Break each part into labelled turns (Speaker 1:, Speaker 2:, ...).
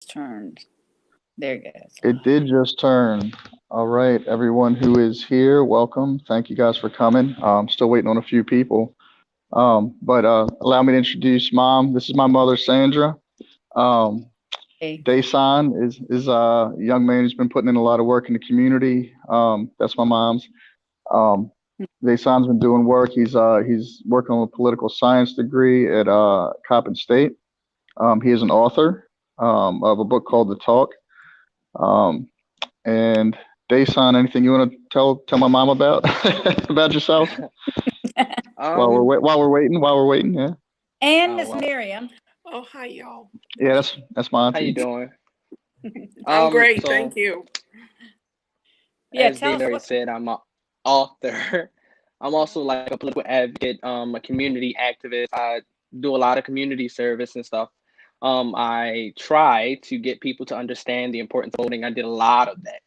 Speaker 1: turned. There you go.
Speaker 2: It did just turn. All right, everyone who is here, welcome. Thank you guys for coming. Still waiting on a few people. But allow me to introduce Mom. This is my mother, Sandra. Um,
Speaker 1: Hey.
Speaker 2: Dayson is a young man who's been putting in a lot of work in the community. That's my mom's. Um, Dayson's been doing work. He's working on a political science degree at Coppin State. He is an author of a book called The Talk. Um, and Dayson, anything you want to tell my mom about about yourself
Speaker 3: Um,
Speaker 2: while we're waiting? Yeah,
Speaker 1: And
Speaker 3: oh
Speaker 1: Miss
Speaker 3: well,
Speaker 1: Miriam.
Speaker 4: Oh, hi, y'all.
Speaker 2: yeah, that's my
Speaker 3: how you
Speaker 2: auntie.
Speaker 3: doing?
Speaker 4: I'm great,
Speaker 3: So
Speaker 4: thank you.
Speaker 1: Yeah,
Speaker 3: as
Speaker 1: tell
Speaker 3: David
Speaker 1: us
Speaker 3: already
Speaker 1: what.
Speaker 3: said, I'm an author. I'm also like a political advocate, a community activist. I do a lot of community service and stuff. I try to get people to understand the importance of voting. I did a lot of that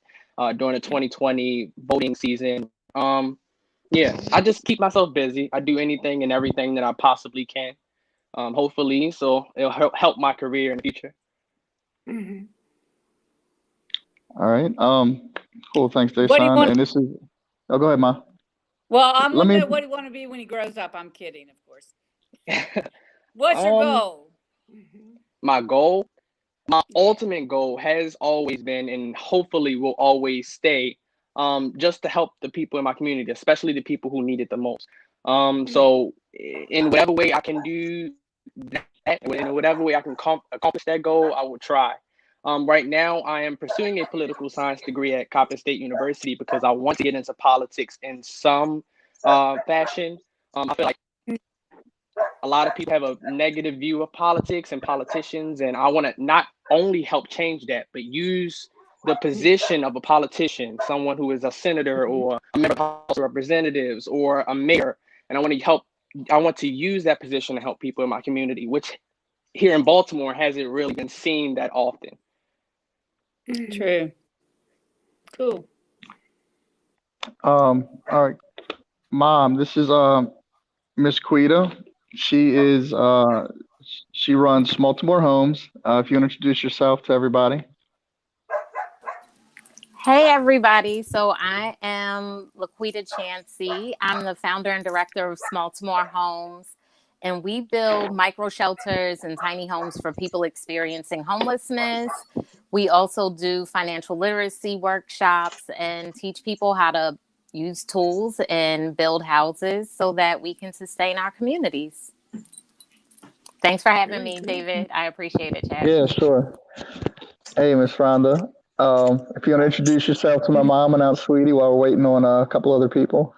Speaker 3: during the 2020 voting season. Yeah, I just keep myself busy. I do anything and everything that I possibly can. Hopefully, so it'll help my career in the future.
Speaker 4: Hmm.
Speaker 2: All right. Cool. Thanks,
Speaker 1: What do you
Speaker 2: Dayson.
Speaker 1: want?
Speaker 2: And this is. Oh, go ahead, Ma.
Speaker 1: Well, I'm
Speaker 2: Let
Speaker 1: wanting to
Speaker 2: me.
Speaker 1: know what do you want to be when he grows up. I'm kidding, of course. What's your
Speaker 3: um,
Speaker 1: goal?
Speaker 4: Hmm.
Speaker 3: my goal, my ultimate goal has always been, and hopefully will always stay, just to help the people in my community, especially the people who need it the most. So in whatever way I can do that, in whatever way I can accomplish that goal, I will try. Right now, I am pursuing a political science degree at Coppin State University because I want to get into politics in some fashion. I feel like a lot of people have a negative view of politics and politicians, and I want to not only help change that, but use the position of a politician, someone who is a senator or a member of the House of Representatives or a mayor, and I want to help. I want to use that position to help people in my community, which here in Baltimore hasn't really been seen that often.
Speaker 4: Hmm.
Speaker 1: True. Cool.
Speaker 2: All right, Mom. This is Miss Quida. She is she runs Baltimore Homes. If you want to introduce yourself to everybody.
Speaker 5: Hey everybody. So I am Laquita Chancey. I'm the founder and director of Baltimore Homes, and we build micro shelters and tiny homes for people experiencing homelessness. We also do financial literacy workshops and teach people how to use tools and build houses so that we can sustain our communities. Thanks for having
Speaker 4: Very
Speaker 5: me,
Speaker 4: good.
Speaker 5: David. I appreciate it, Chap.
Speaker 2: Yeah, sure. Hey, Miss Rhonda. If you want to introduce yourself to my mom and Aunt Sweetie while we're waiting on a couple other people.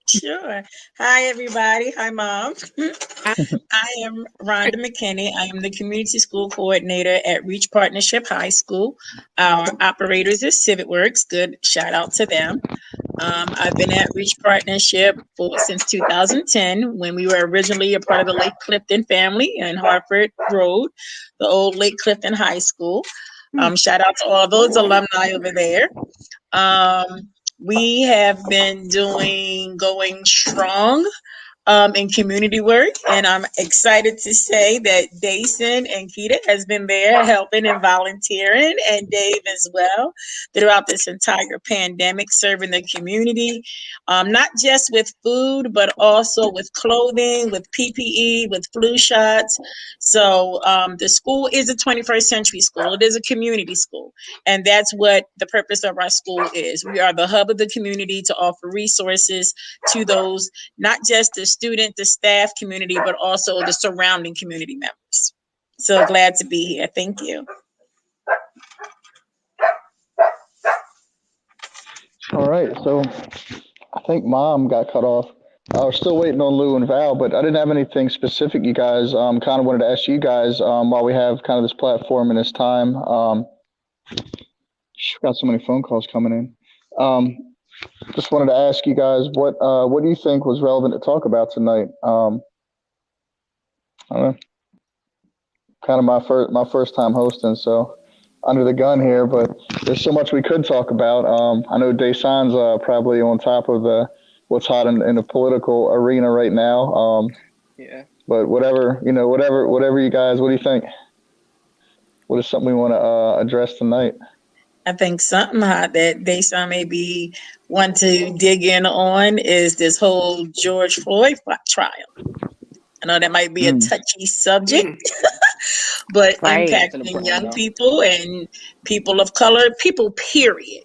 Speaker 6: Sure. Hi, everybody. Hi, Mom. I am Rhonda McKinney. I am the community school coordinator at Reach Partnership High School. Our operators is Civic Works. Good shout out to them. I've been at Reach Partnership since 2010 when we were originally a part of the Lake Clifton family in Hartford Road, the old Lake Clifton High School. Shout out to all those alumni over there. Um, we have been going strong in community work, and I'm excited to say that Dayson and Quida has been there helping and volunteering, and Dave as well throughout this entire pandemic, serving the community, not just with food, but also with clothing, with PPE, with flu shots. So the school is a 21st century school. It is a community school. And that's what the purpose of our school is. We are the hub of the community to offer resources to those, not just the student, the staff community, but also the surrounding community members. So glad to be here. Thank you.
Speaker 2: All right, so I think Mom got cut off. I was still waiting on Lou and Val, but I didn't have anything specific. You guys, kind of wanted to ask you guys while we have kind of this platform and this time. Got so many phone calls coming in. Just wanted to ask you guys what do you think was relevant to talk about tonight? I don't know, kind of my first time hosting, so under the gun here, but there's so much we could talk about. I know Dayson's probably on top of the what's hot in the political arena right now.
Speaker 3: Yeah.
Speaker 2: But whatever you guys, what do you think? what is something we want to address tonight?
Speaker 6: I think something hot that Dayson maybe want to dig in on is this whole George Floyd trial. I know that might be a touchy subject, but
Speaker 5: Right.
Speaker 6: impacting young people and people of color, people, period.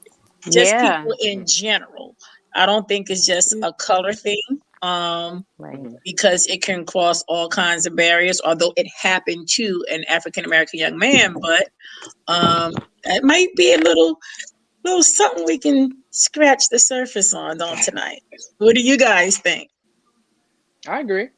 Speaker 6: Just
Speaker 5: Yeah.
Speaker 6: people in general. I don't think it's just a color thing.
Speaker 5: Right.
Speaker 6: Because it can cross all kinds of barriers, although it happened to an African American young man, but it might be a little something we can scratch the surface on tonight. What do you guys think?
Speaker 3: I agree.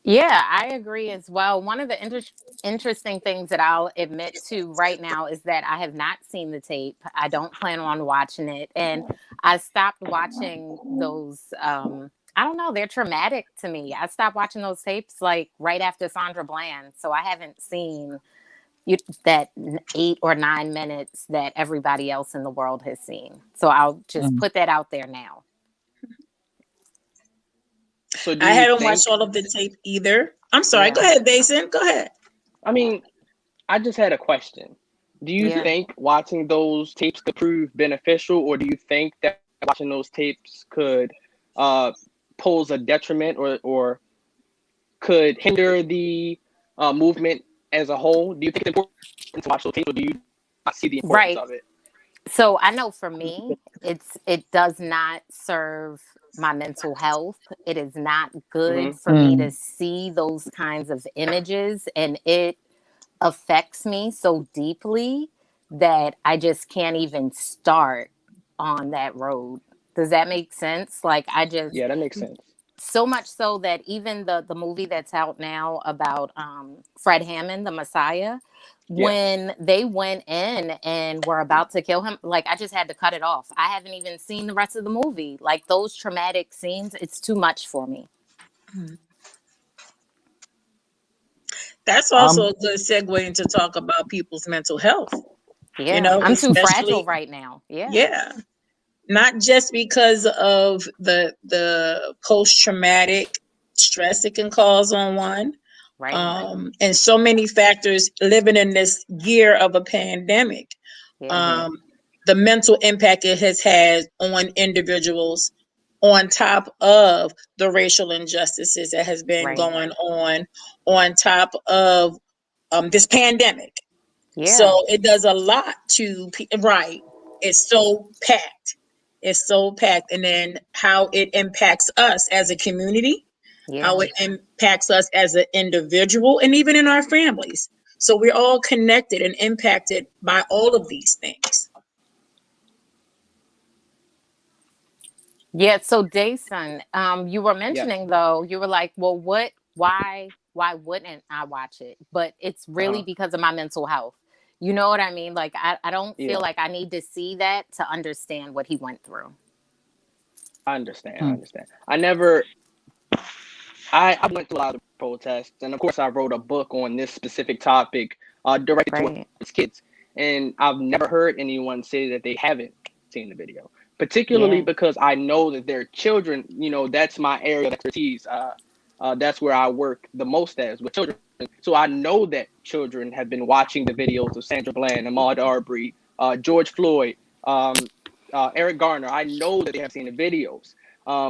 Speaker 5: Yeah, I agree as well. One of the interesting things that I'll admit to right now is that I have not seen the tape. I don't plan on watching it. And I stopped watching those. I don't know. They're traumatic to me. I stopped watching those tapes like right after Sandra Bland. So I haven't seen that 8 or 9 minutes that everybody else in the world has seen. So I'll just put that out there now.
Speaker 3: So
Speaker 6: I haven't watched all of the tape either. I'm sorry. Yeah. Go ahead, Dayson. Go ahead.
Speaker 3: I mean, I just had a question. Do you think watching those tapes could prove beneficial, or do you think that watching those tapes could pose a detriment or could hinder the movement as a whole? Do you think it's important to watch those tapes, or do you not see the importance of it?
Speaker 5: So I know for me, it does not serve my mental health. It is not good for me to see those kinds of images, and it affects me so deeply that I just can't even start on that road. Does that make sense? Like
Speaker 3: Yeah, that makes sense.
Speaker 5: So much so that even the movie that's out now about Fred Hammond, the Messiah, when they went in and were about to kill him, like I just had to cut it off. I haven't even seen the rest of the movie. Like those traumatic scenes, it's too much for me.
Speaker 6: That's also a good segue into talk about people's mental health.
Speaker 5: Yeah,
Speaker 6: you know,
Speaker 5: I'm too fragile right now.
Speaker 6: Yeah. Not just because of the post-traumatic stress it can cause on one.
Speaker 5: Right.
Speaker 6: And so many factors living in this year of a pandemic. The mental impact it has had on individuals, on top of the racial injustices that has been going on top of this pandemic. So it does a lot to it's so packed. It's so packed. And then how it impacts us as a community, how it impacts us as an individual, and even in our families. So we're all connected and impacted by all of these things.
Speaker 5: Yeah. So Dayson, you were mentioning though, you were like, well, why wouldn't I watch it? But it's really because of my mental health. You know what I mean? Like, I don't feel like I need to see that to understand what he went through.
Speaker 3: I understand. I went to a lot of protests, and of course I wrote a book on this specific topic directed towards kids. And I've never heard anyone say that they haven't seen the video, particularly because I know that their children, you know, that's my area of expertise. That's where I work the most as with children. So I know that children have been watching the videos of Sandra Bland, Ahmaud Arbery, George Floyd, Eric Garner. I know that they have seen the videos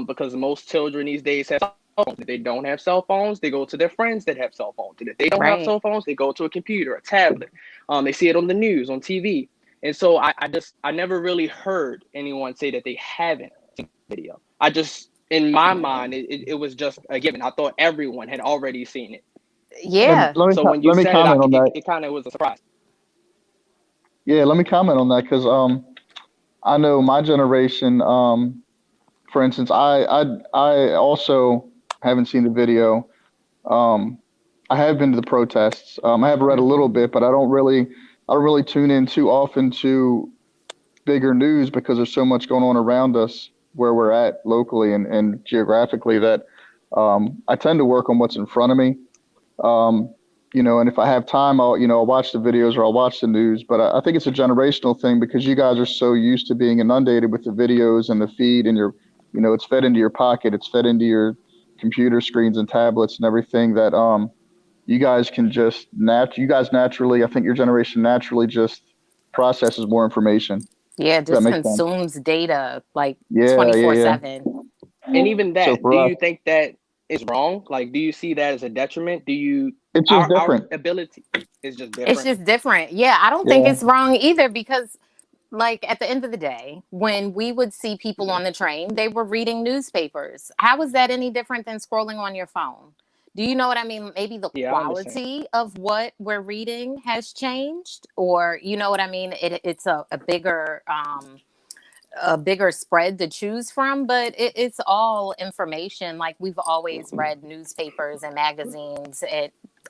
Speaker 3: because most children these days have cell phones. If they don't have cell phones, they go to their friends that have cell phones. And if they don't have cell phones, they go to a computer, a tablet. They see it on the news, on TV. And so I never really heard anyone say that they haven't seen the video. In my mind, it was just a given. I thought everyone had already seen it.
Speaker 5: Yeah.
Speaker 3: So when you said it, it kind of was a surprise.
Speaker 2: Yeah, let me comment on that because I know my generation. For instance, I also haven't seen the video. I have been to the protests. I have read a little bit, but I don't really tune in too often to bigger news because there's so much going on around us where we're at locally and geographically that I tend to work on what's in front of me. You know, and if I have time, I'll watch the videos or I'll watch the news. But I think it's a generational thing because you guys are so used to being inundated with the videos and the feed, and it's fed into your pocket, it's fed into your computer screens and tablets and everything that you guys can just naturally, I think your generation naturally just processes more information.
Speaker 5: Yeah,
Speaker 2: Does that
Speaker 5: just
Speaker 2: make sense?
Speaker 5: consumes data like
Speaker 2: Yeah,
Speaker 5: 24/7.
Speaker 3: And even
Speaker 2: So
Speaker 3: that,
Speaker 2: for
Speaker 3: do
Speaker 2: us,
Speaker 3: you think that is wrong? Like, do you see that as a detriment? Do you
Speaker 2: it's just
Speaker 3: our
Speaker 2: different.
Speaker 3: ability is just
Speaker 5: It's
Speaker 3: different?
Speaker 5: just different. Yeah, I don't think
Speaker 2: Yeah.
Speaker 5: it's wrong either because like at the end of the day, when we would see people on the train, they were reading newspapers. How is that any different than scrolling on your phone? Do you know what I mean? Maybe the
Speaker 3: Yeah, I understand.
Speaker 5: quality of what we're reading has changed, or you know what I mean? It's a bigger spread to choose from, but it's all information. Like we've always read newspapers and magazines.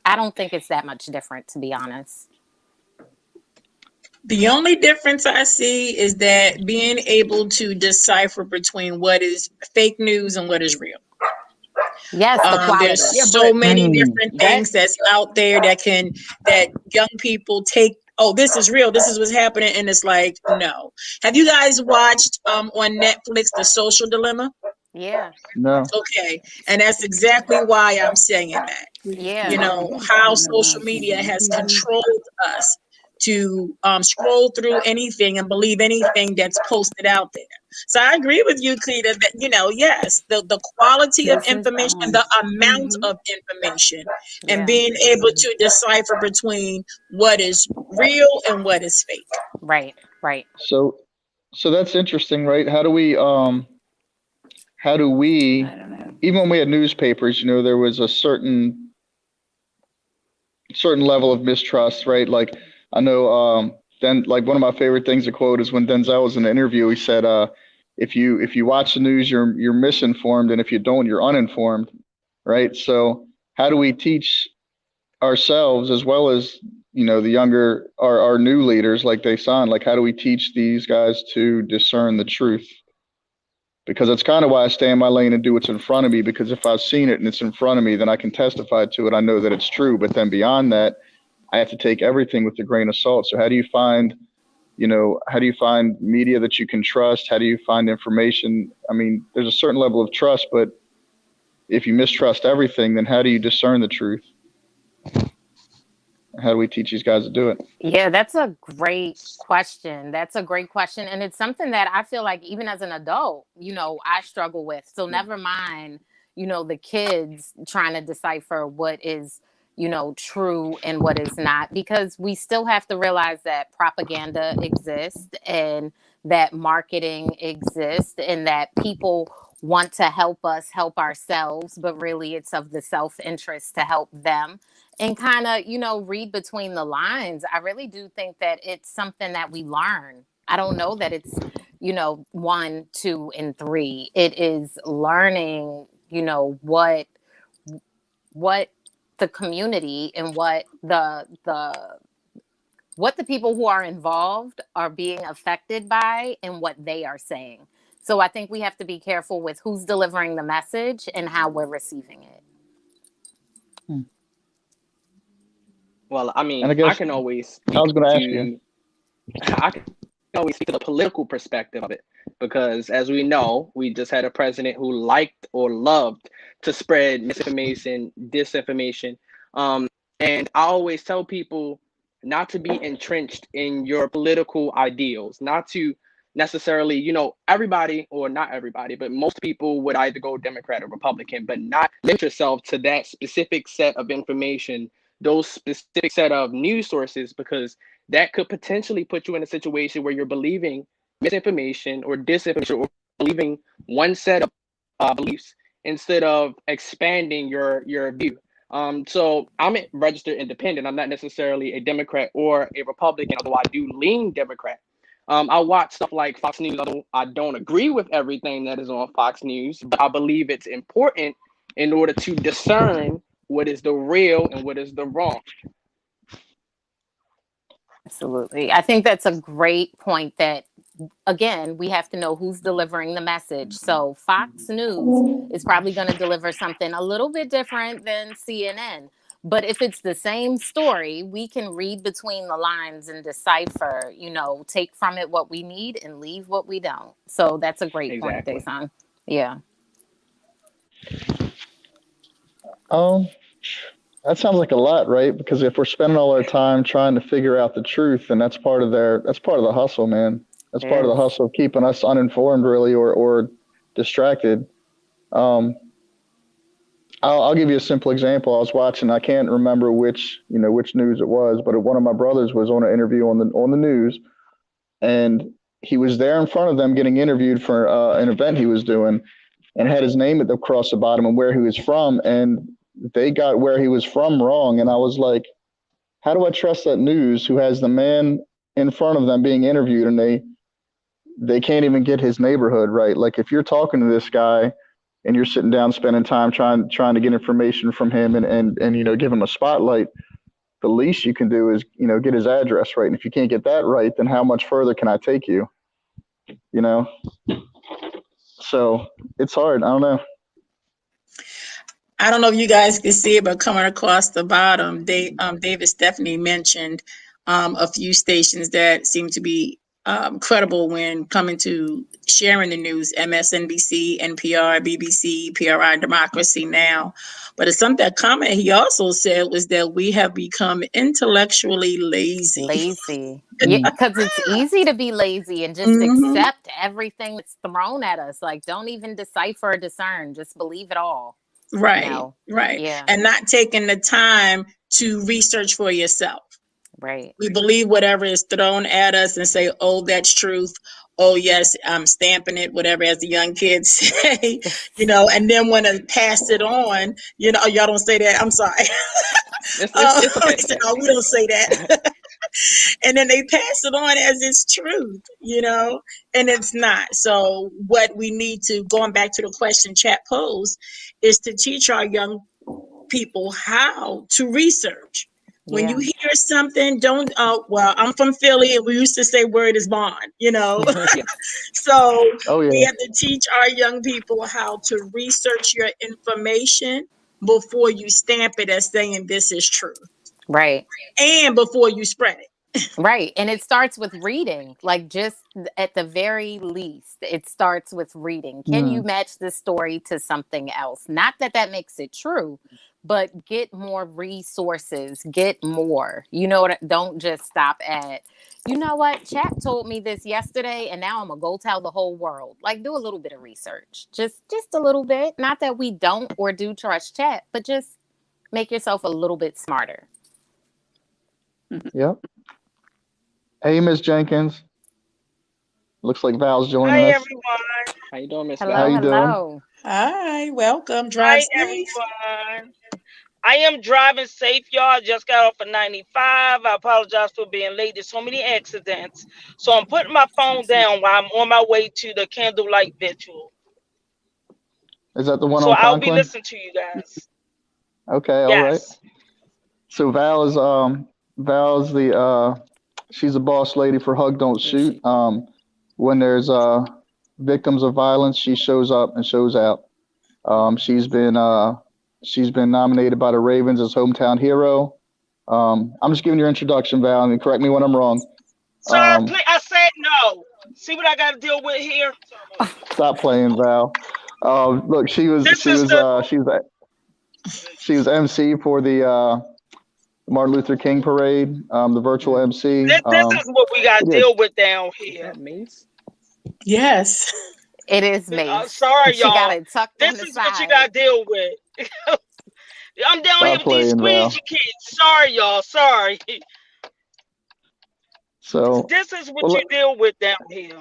Speaker 5: I don't think it's that much different, to be honest.
Speaker 6: The only difference I see is that being able to decipher between what is fake news and what is real.
Speaker 5: Yes, the quality.
Speaker 6: There's
Speaker 3: Yeah,
Speaker 6: so
Speaker 3: but
Speaker 6: many different
Speaker 3: that
Speaker 6: things that's out there that young people take. Oh, this is real. This is what's happening, and it's like no. Have you guys watched on Netflix The Social Dilemma?
Speaker 5: Yeah,
Speaker 2: No.
Speaker 6: Okay, and that's exactly why I'm saying that.
Speaker 5: yeah.
Speaker 6: You know how social media has controlled us to scroll through anything and believe anything that's posted out there. So I agree with you, Quida, that yes, the quality of
Speaker 4: This is
Speaker 6: information, the amount of information, and
Speaker 5: Yeah,
Speaker 6: being able to decipher between what is real and what is fake.
Speaker 5: right, right.
Speaker 2: So that's interesting, right? How do we,
Speaker 4: I don't know.
Speaker 2: even when we had newspapers, there was a certain level of mistrust, right? Like I know then like one of my favorite things to quote is when Denzel was in an interview, he said, if you watch the news, you're misinformed, and if you don't, you're uninformed, right? So how do we teach ourselves as well as the younger our new leaders like Dayson, like how do we teach these guys to discern the truth? Because that's kind of why I stay in my lane and do what's in front of me, because if I've seen it and it's in front of me, then I can testify to it. I know that it's true. But then beyond that, I have to take everything with a grain of salt. So how do you find media that you can trust? How do you find information? I mean, there's a certain level of trust, but if you mistrust everything, then how do you discern the truth? How do we teach these guys to do it?
Speaker 5: Yeah, that's a great question. That's a great question. And it's something that I feel like even as an adult, I struggle with. So never mind, the kids trying to decipher what is, true and what is not, because we still have to realize that propaganda exists and that marketing exists and that people want to help us help ourselves, but really it's of the self-interest to help them. And kind of, read between the lines. I really do think that it's something that we learn. I don't know that it's, 1, 2, and 3. It is learning, what the community and what the people who are involved are being affected by and what they are saying. So I think we have to be careful with who's delivering the message and how we're receiving it.
Speaker 3: Well, I mean,
Speaker 2: And I guess
Speaker 3: can always
Speaker 2: I was
Speaker 3: speak
Speaker 2: going to ask you.
Speaker 3: I can always speak to the political perspective of it, because as we know, we just had a president who liked or loved to spread misinformation, disinformation. And I always tell people not to be entrenched in your political ideals, not to necessarily, everybody, or not everybody, but most people would either go Democrat or Republican, but not limit yourself to that specific set of information, those specific set of news sources, because that could potentially put you in a situation where you're believing misinformation or disinformation, or believing one set of beliefs instead of expanding your view. So I'm a registered independent. I'm not necessarily a Democrat or a Republican, although I do lean Democrat. I watch stuff like Fox News. I don't agree with everything that is on Fox News, but I believe it's important in order to discern what is the real and what is the wrong.
Speaker 5: Absolutely. I think that's a great point that, again, we have to know who's delivering the message. So Fox News is probably going to deliver something a little bit different than CNN. But if it's the same story, we can read between the lines and decipher, take from it what we need and leave what we don't. So that's a great point, Dayson. Yeah.
Speaker 2: That sounds like a lot, right? Because if we're spending all our time trying to figure out the truth, then that's part of the hustle, man. That's part of the
Speaker 5: Yes.
Speaker 2: hustle of keeping us uninformed, really, or distracted. Um, I'll give you a simple example. I was watching. I can't remember which news it was, but one of my brothers was on an interview on the news, and he was there in front of them getting interviewed for an event he was doing, and had his name across the bottom and where he was from, and they got where he was from wrong. And I was like, how do I trust that news who has the man in front of them being interviewed, and they can't even get his neighborhood right? Like, if you're talking to this guy and you're sitting down spending time trying to get information from him and give him a spotlight, the least you can do is get his address right. And if you can't get that right, then how much further can I take you? So it's hard. I don't know.
Speaker 6: I don't know if you guys can see it, but coming across the bottom, David Stephanie mentioned a few stations that seem to be credible when coming to sharing the news: MSNBC, NPR, BBC, PRI, Democracy Now! But it's something, that comment he also said was that we have become intellectually lazy.
Speaker 5: Lazy. Yeah, because it's easy to be lazy and just accept everything that's thrown at us. Like, don't even decipher or discern. Just believe it all.
Speaker 6: Right, right.
Speaker 5: Yeah.
Speaker 6: And not taking the time to research for yourself.
Speaker 5: Right.
Speaker 6: We believe whatever is thrown at us and say, oh, that's truth. Oh, yes, I'm stamping it, whatever, as the young kids say, and then want to pass it on. Y'all don't say that. I'm sorry.
Speaker 3: It's okay.
Speaker 6: They said, we don't say that. And then they pass it on as it's truth, and it's not. So what we need to, going back to the question Chap posed, is to teach our young people how to research. When you hear something, don't, well, I'm from Philly and we used to say word is bond, So we have to teach our young people how to research your information before you stamp it as saying this is true.
Speaker 5: Right.
Speaker 6: And before you spread it.
Speaker 5: Right. And it starts with reading, like, just at the very least, it starts with reading. Can you match this story to something else? Not that makes it true, but get more resources, get more, don't just stop at, Chap told me this yesterday and now I'm gonna go tell the whole world. Like, do a little bit of research, just a little bit. Not that we don't or do trust Chap, but just make yourself a little bit smarter.
Speaker 2: Yep. Hey, Miss Jenkins. Looks like Val's joining us.
Speaker 7: Hi, everyone.
Speaker 3: How you doing, Miss
Speaker 5: Hello,
Speaker 3: Val?
Speaker 2: How you
Speaker 5: hello.
Speaker 6: Hi, welcome.
Speaker 7: Hi,
Speaker 6: Drive safe.
Speaker 7: everyone. I am driving safe, y'all. Just got off of 95. I apologize for being late. There's so many accidents. So I'm putting my phone down while I'm on my way to the candlelight vigil.
Speaker 2: Is that the one
Speaker 7: So
Speaker 2: on
Speaker 7: I'll be
Speaker 2: Conklin?
Speaker 7: listening to you guys.
Speaker 2: Okay, all right.
Speaker 7: Yes.
Speaker 2: So Val's the she's a boss lady for Hug Don't Shoot. When there's victims of violence, she shows up and shows out. She's been nominated by the Ravens as hometown hero. I'm just giving your introduction, Val, and correct me when I'm wrong.
Speaker 7: Sir, please, I said no. See what I got to deal with here?
Speaker 2: Stop playing, Val. Look, she was MC for the Martin Luther King parade, the virtual MC.
Speaker 7: This is what we got to deal with down here.
Speaker 3: That means?
Speaker 6: Yes.
Speaker 5: It is me.
Speaker 7: Sorry,
Speaker 5: She
Speaker 7: y'all.
Speaker 5: got it tucked on
Speaker 7: This
Speaker 5: the
Speaker 7: is
Speaker 5: side.
Speaker 7: what you got to deal with. I'm down here with these squeegee kids. Sorry, y'all. Sorry.
Speaker 2: So
Speaker 7: this is what you deal with down here.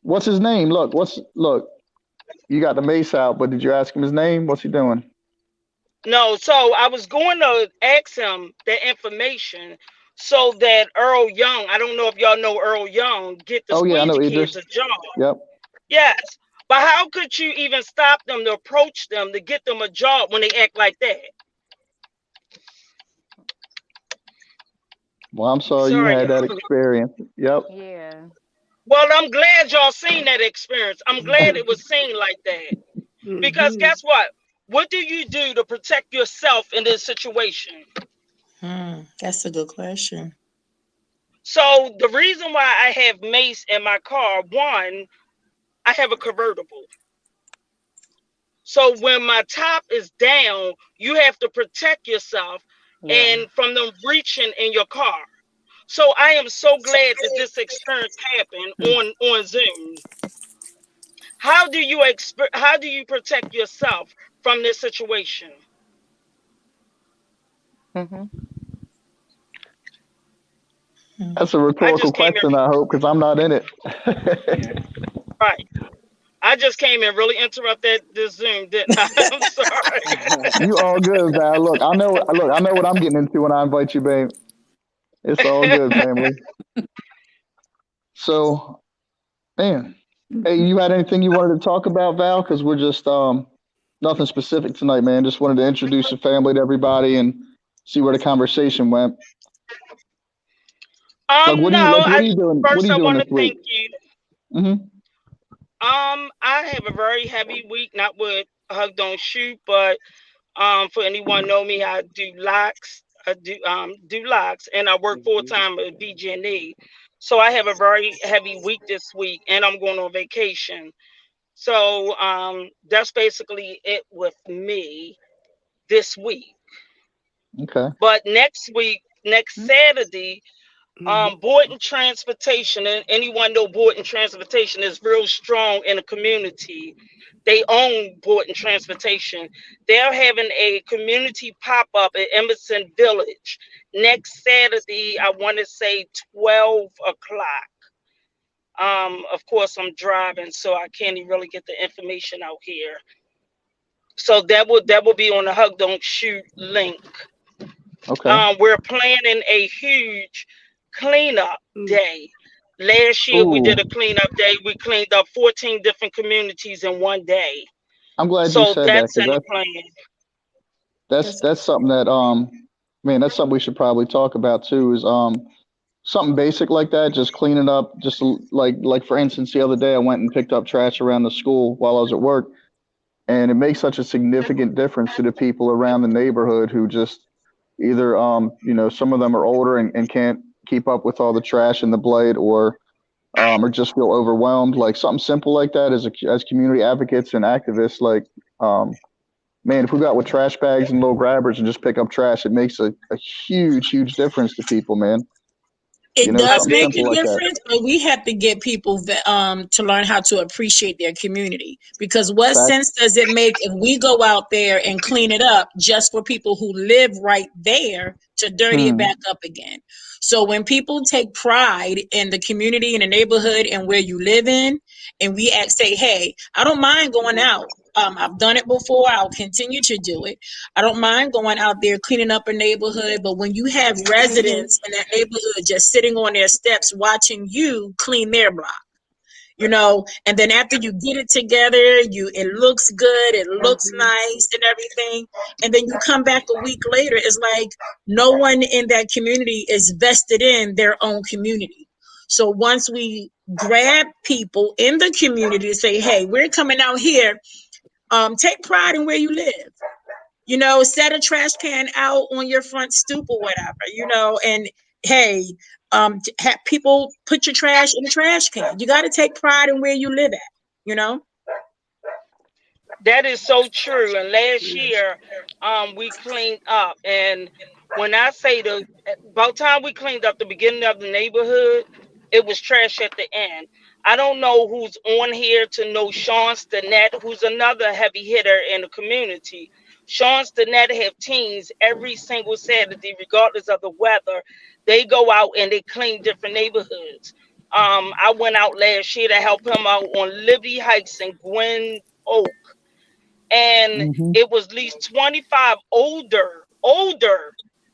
Speaker 2: What's his name? Look, you got the mace out, but did you ask him his name? What's he doing?
Speaker 7: No, so I was going to ask him the information so that Earl Young, I don't know if y'all know Earl Young, get the squeegee kids a job.
Speaker 2: Yep.
Speaker 7: Yes. But how could you even stop them to approach them to get them a job when they act like that?
Speaker 2: Well, I'm sorry you had that experience. Yep.
Speaker 5: Yeah.
Speaker 7: Well, I'm glad y'all seen that experience. I'm glad it was seen like that. Because guess what? What do you do to protect yourself in this situation?
Speaker 6: That's a good question.
Speaker 7: So the reason why I have mace in my car, one, I have a convertible. So when my top is down, you have to protect yourself and from them reaching in your car. So I am so glad that this experience happened on Zoom. How do you protect yourself from this situation?
Speaker 5: Mm-hmm.
Speaker 2: That's a
Speaker 7: I
Speaker 2: rhetorical
Speaker 7: just came in
Speaker 2: question, I hope, because I'm not in it.
Speaker 7: right. I just came in really interrupted this Zoom, didn't I? I'm sorry.
Speaker 2: You all good, Val. Look, I know what I'm getting into when I invite you, babe. It's all good, family. So, man, hey, you had anything you wanted to talk about, Val? Because we're just nothing specific tonight, man. Just wanted to introduce the family to everybody and see where the conversation went. Like, what are you doing? What are
Speaker 7: First
Speaker 2: you
Speaker 7: I
Speaker 2: doing
Speaker 7: want to
Speaker 2: this week?
Speaker 7: thank you.
Speaker 2: Mm-hmm.
Speaker 7: I have a very heavy week, not with Hug Don't Shoot, but for anyone know me, I do locks. I do locks, and I work full time at BG&E. So I have a very heavy week this week, and I'm going on vacation. So that's basically it with me this week.
Speaker 2: Okay.
Speaker 7: But next week, next Saturday,
Speaker 4: Mhm.
Speaker 7: Boynton Transportation, and anyone know Boynton Transportation is real strong in the community. They own Boynton Transportation. They're having a community pop-up at Emerson Village next Saturday. I want to say 12 o'clock. Of course, I'm driving, so I can't even really get the information out here. So that will be on the Hug Don't Shoot link.
Speaker 2: Okay.
Speaker 7: We're planning a huge cleanup
Speaker 4: Mm.
Speaker 7: day. Last year we
Speaker 2: Ooh,
Speaker 7: did a cleanup day. We cleaned up 14 different communities in one day.
Speaker 2: I'm glad you
Speaker 7: So
Speaker 2: said that,
Speaker 7: that's
Speaker 2: because
Speaker 7: in the plan.
Speaker 2: that's something that man, that's something we should probably talk about too. Is something basic like that, just cleaning up, just like for instance, the other day I went and picked up trash around the school while I was at work, and it makes such a significant difference to the people around the neighborhood who just either some of them are older and can't keep up with all the trash and the blight, or just feel overwhelmed. Like something simple like that, as community advocates and activists, like man, if we got with trash bags and little grabbers and just pick up trash, it makes a huge difference to people, man.
Speaker 6: It does
Speaker 2: Something
Speaker 6: make a
Speaker 2: simple like that.
Speaker 6: difference, but we have to get people to learn how to appreciate their community. Because what
Speaker 2: Fact.
Speaker 6: sense does it make if we go out there and clean it up just for people who live right there to dirty it
Speaker 2: Hmm.
Speaker 6: back up again? So when people take pride in the community and the neighborhood and where you live in, and we say, hey, I don't mind going out. I've done it before. I'll continue to do it. I don't mind going out there cleaning up a neighborhood, but when you have residents in that neighborhood just sitting on their steps watching you clean their block, and then after you get it together, it looks good, it looks nice and everything, and then you come back a week later, it's like no one in that community is vested in their own community. So once we grab people in the community to say, hey, we're coming out here, take pride in where you live. Set a trash can out on your front stoop or whatever, and hey, have people put your trash in the trash can. You got to take pride in where you live at.
Speaker 7: That is so true. And last year, we cleaned up. And when I say about time we cleaned up the beginning of the neighborhood, it was trash at the end. I don't know who's on here to know Sean Stinnett, who's another heavy hitter in the community. Sean Stinnett have teams every single Saturday, regardless of the weather. They go out and they clean different neighborhoods. I went out last year to help him out on Liberty Heights and Gwen Oak, and
Speaker 2: Hmm.
Speaker 7: it was at least 25 older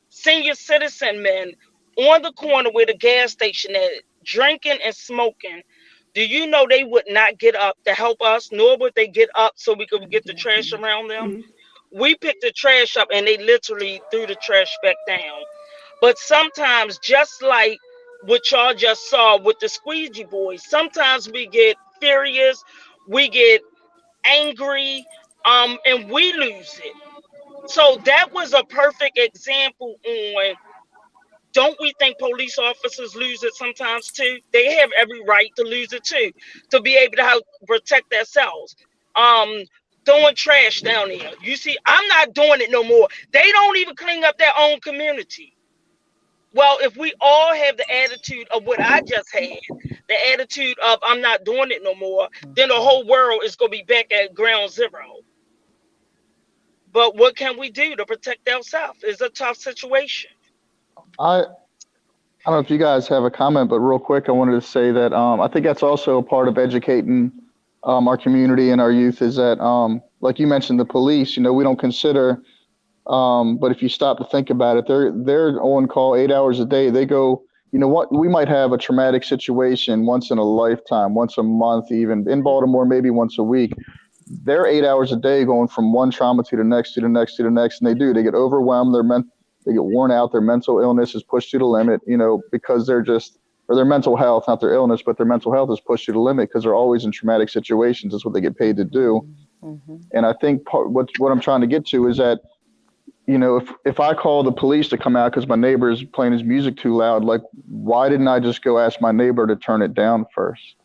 Speaker 7: senior citizen men on the corner where the gas station is, drinking and smoking. Do you know they would not get up to help us, nor would they get up so we could get the trash around them? We picked the trash up and they literally threw the trash back down. But sometimes, just like what y'all just saw with the squeegee boys, sometimes we get furious, we get angry, and we lose it. So that was a perfect example on, don't we think police officers lose it sometimes too? They have every right to lose it too, to be able to help protect themselves. Um, throwing trash down there. You see, I'm not doing it no more. They don't even clean up their own community. Well, if we all have the attitude of what I just had, the attitude of I'm not doing it no more, then the whole world is going to be back at ground zero. But what can we do to protect ourselves? It's a tough situation.
Speaker 2: I don't know if you guys have a comment, but real quick, I wanted to say that I think that's also a part of educating our community and our youth is that, like you mentioned, the police, we don't consider, but if you stop to think about it, they're on call 8 hours a day. They go, we might have a traumatic situation once in a lifetime, once a month, even in Baltimore, maybe once a week. They're 8 hours a day going from one trauma to the next, to the next, to the next. And they get overwhelmed. They get worn out. Their mental illness is pushed to the limit, because or their mental health, not their illness, but their mental health is pushed to the limit because they're always in traumatic situations. That's what they get paid to do. Mm-hmm. And I think what I'm trying to get to is that, if I call the police to come out because my neighbor is playing his music too loud, like, why didn't I just go ask my neighbor to turn it down first?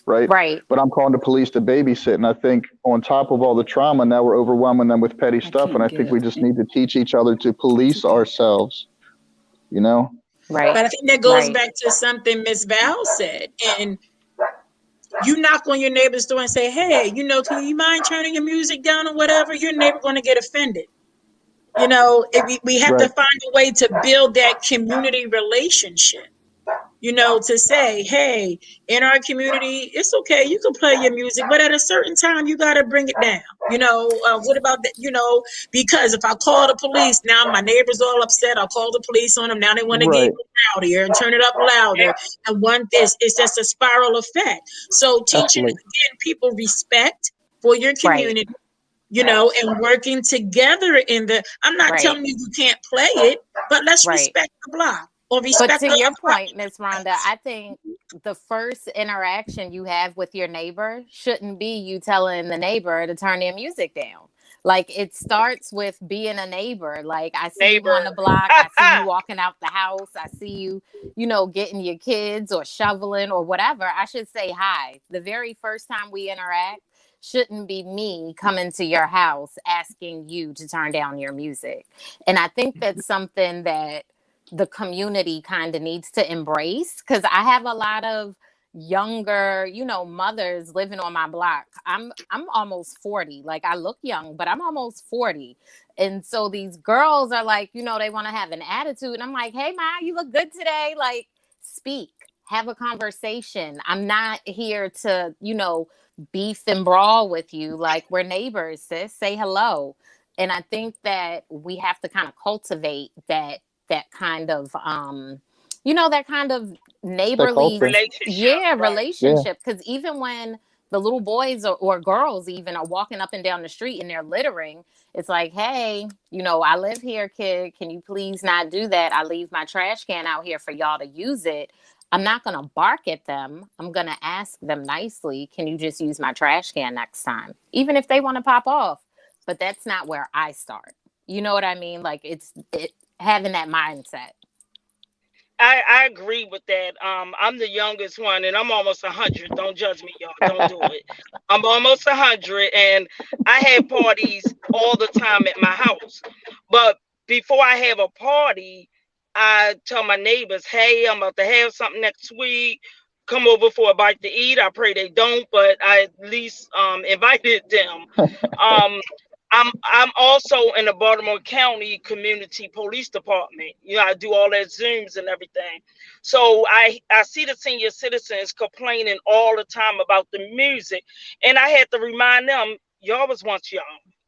Speaker 2: Right. But I'm calling the police to babysit. And I think on top of all the trauma, now we're overwhelming them with petty stuff. And I think we just need to teach each other to police ourselves,
Speaker 5: Right.
Speaker 6: But I think that goes back to something Miss Val said. And you knock on your neighbor's door and say, hey, can you mind turning your music down or whatever? Your neighbor going to get offended. If we have to find a way to build that community relationship. To say, hey, in our community, it's okay, you can play your music, but at a certain time, you got to bring it down. What about that? Because if I call the police, now my neighbor's all upset. I'll call the police on them. Now they want to get louder and turn it up louder. And it's just a spiral effect. So teaching, again, people respect for your community, and working together I'm not telling you can't play it, but let's respect the block.
Speaker 5: But to your point, Ms. Rhonda, I think the first interaction you have with your neighbor shouldn't be you telling the neighbor to turn their music down. Like, it starts with being a neighbor. Like, I see you on the block. I see you walking out the house. I see you, getting your kids or shoveling or whatever. I should say hi. The very first time we interact shouldn't be me coming to your house asking you to turn down your music. And I think that's something that the community kind of needs to embrace, because I have a lot of younger, mothers living on my block. I'm almost 40. Like, I look young, but I'm almost 40. And so these girls are like, they want to have an attitude. And I'm like, hey, Ma, you look good today. Like, speak, have a conversation. I'm not here to, beef and brawl with you. Like, we're neighbors, sis. Say hello. And I think that we have to kind of cultivate that kind of that kind of neighborly relationship, because even when the little boys or girls even are walking up and down the street and they're littering, it's like, hey, I live here, kid, can you please not do that? I leave my trash can out here for y'all to use it. I'm not going to bark at them. I'm going to ask them nicely, can you just use my trash can next time, even if they want to pop off? But that's not where I start. You know what I mean? Like, it's having that mindset.
Speaker 7: I agree with that. I'm the youngest one, and I'm almost 100. Don't judge me, y'all. Don't do it. I'm almost 100, and I have parties all the time at my house. But before I have a party, I tell my neighbors, hey, I'm about to have something next week. Come over for a bite to eat. I pray they don't, but I at least invited them. I'm also in the Baltimore County Community Police Department. I do all that Zooms and everything. So I see the senior citizens complaining all the time about the music. And I had to remind them, y'all was once young.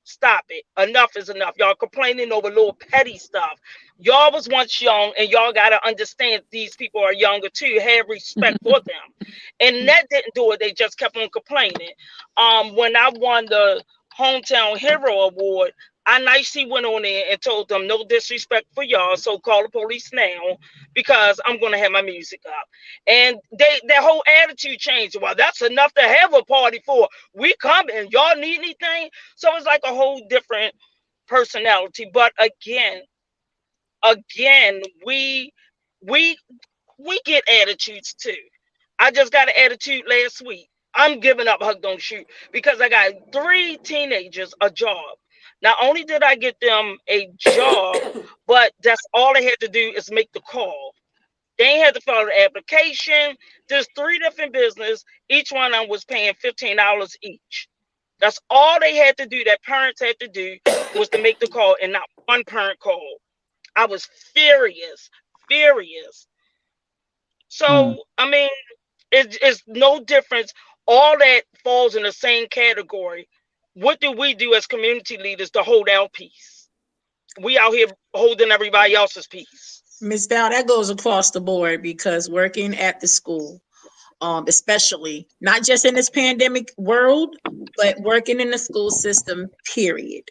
Speaker 7: Stop it. Enough is enough. Y'all complaining over little petty stuff. Y'all was once young, and y'all got to understand these people are younger too. Have respect for them. And that didn't do it. They just kept on complaining. When I won the Hometown Hero Award, I nicely went on there and told them no disrespect for y'all, so call the police now because I'm going to have my music up. And their whole attitude changed. Well, that's enough to have a party for. We coming. Y'all need anything? So it's like a whole different personality. But again, we get attitudes too. I just got an attitude last week. I'm giving up hug, don't shoot, because I got 3 teenagers a job. Not only did I get them a job, but that's all they had to do is make the call. They ain't had to fill out the application. There's 3 different businesses. Each one of them was paying $15 each. That's all they had to do, that parents had to do, was to make the call, and not one parent called. I was furious. So, I mean, it's no difference. All that falls in the same category. What do we do as community leaders to hold our peace? We out here holding everybody else's peace.
Speaker 6: Ms. Val, that goes across the board, because working at the school, especially not just in this pandemic world, but working in the school system, period.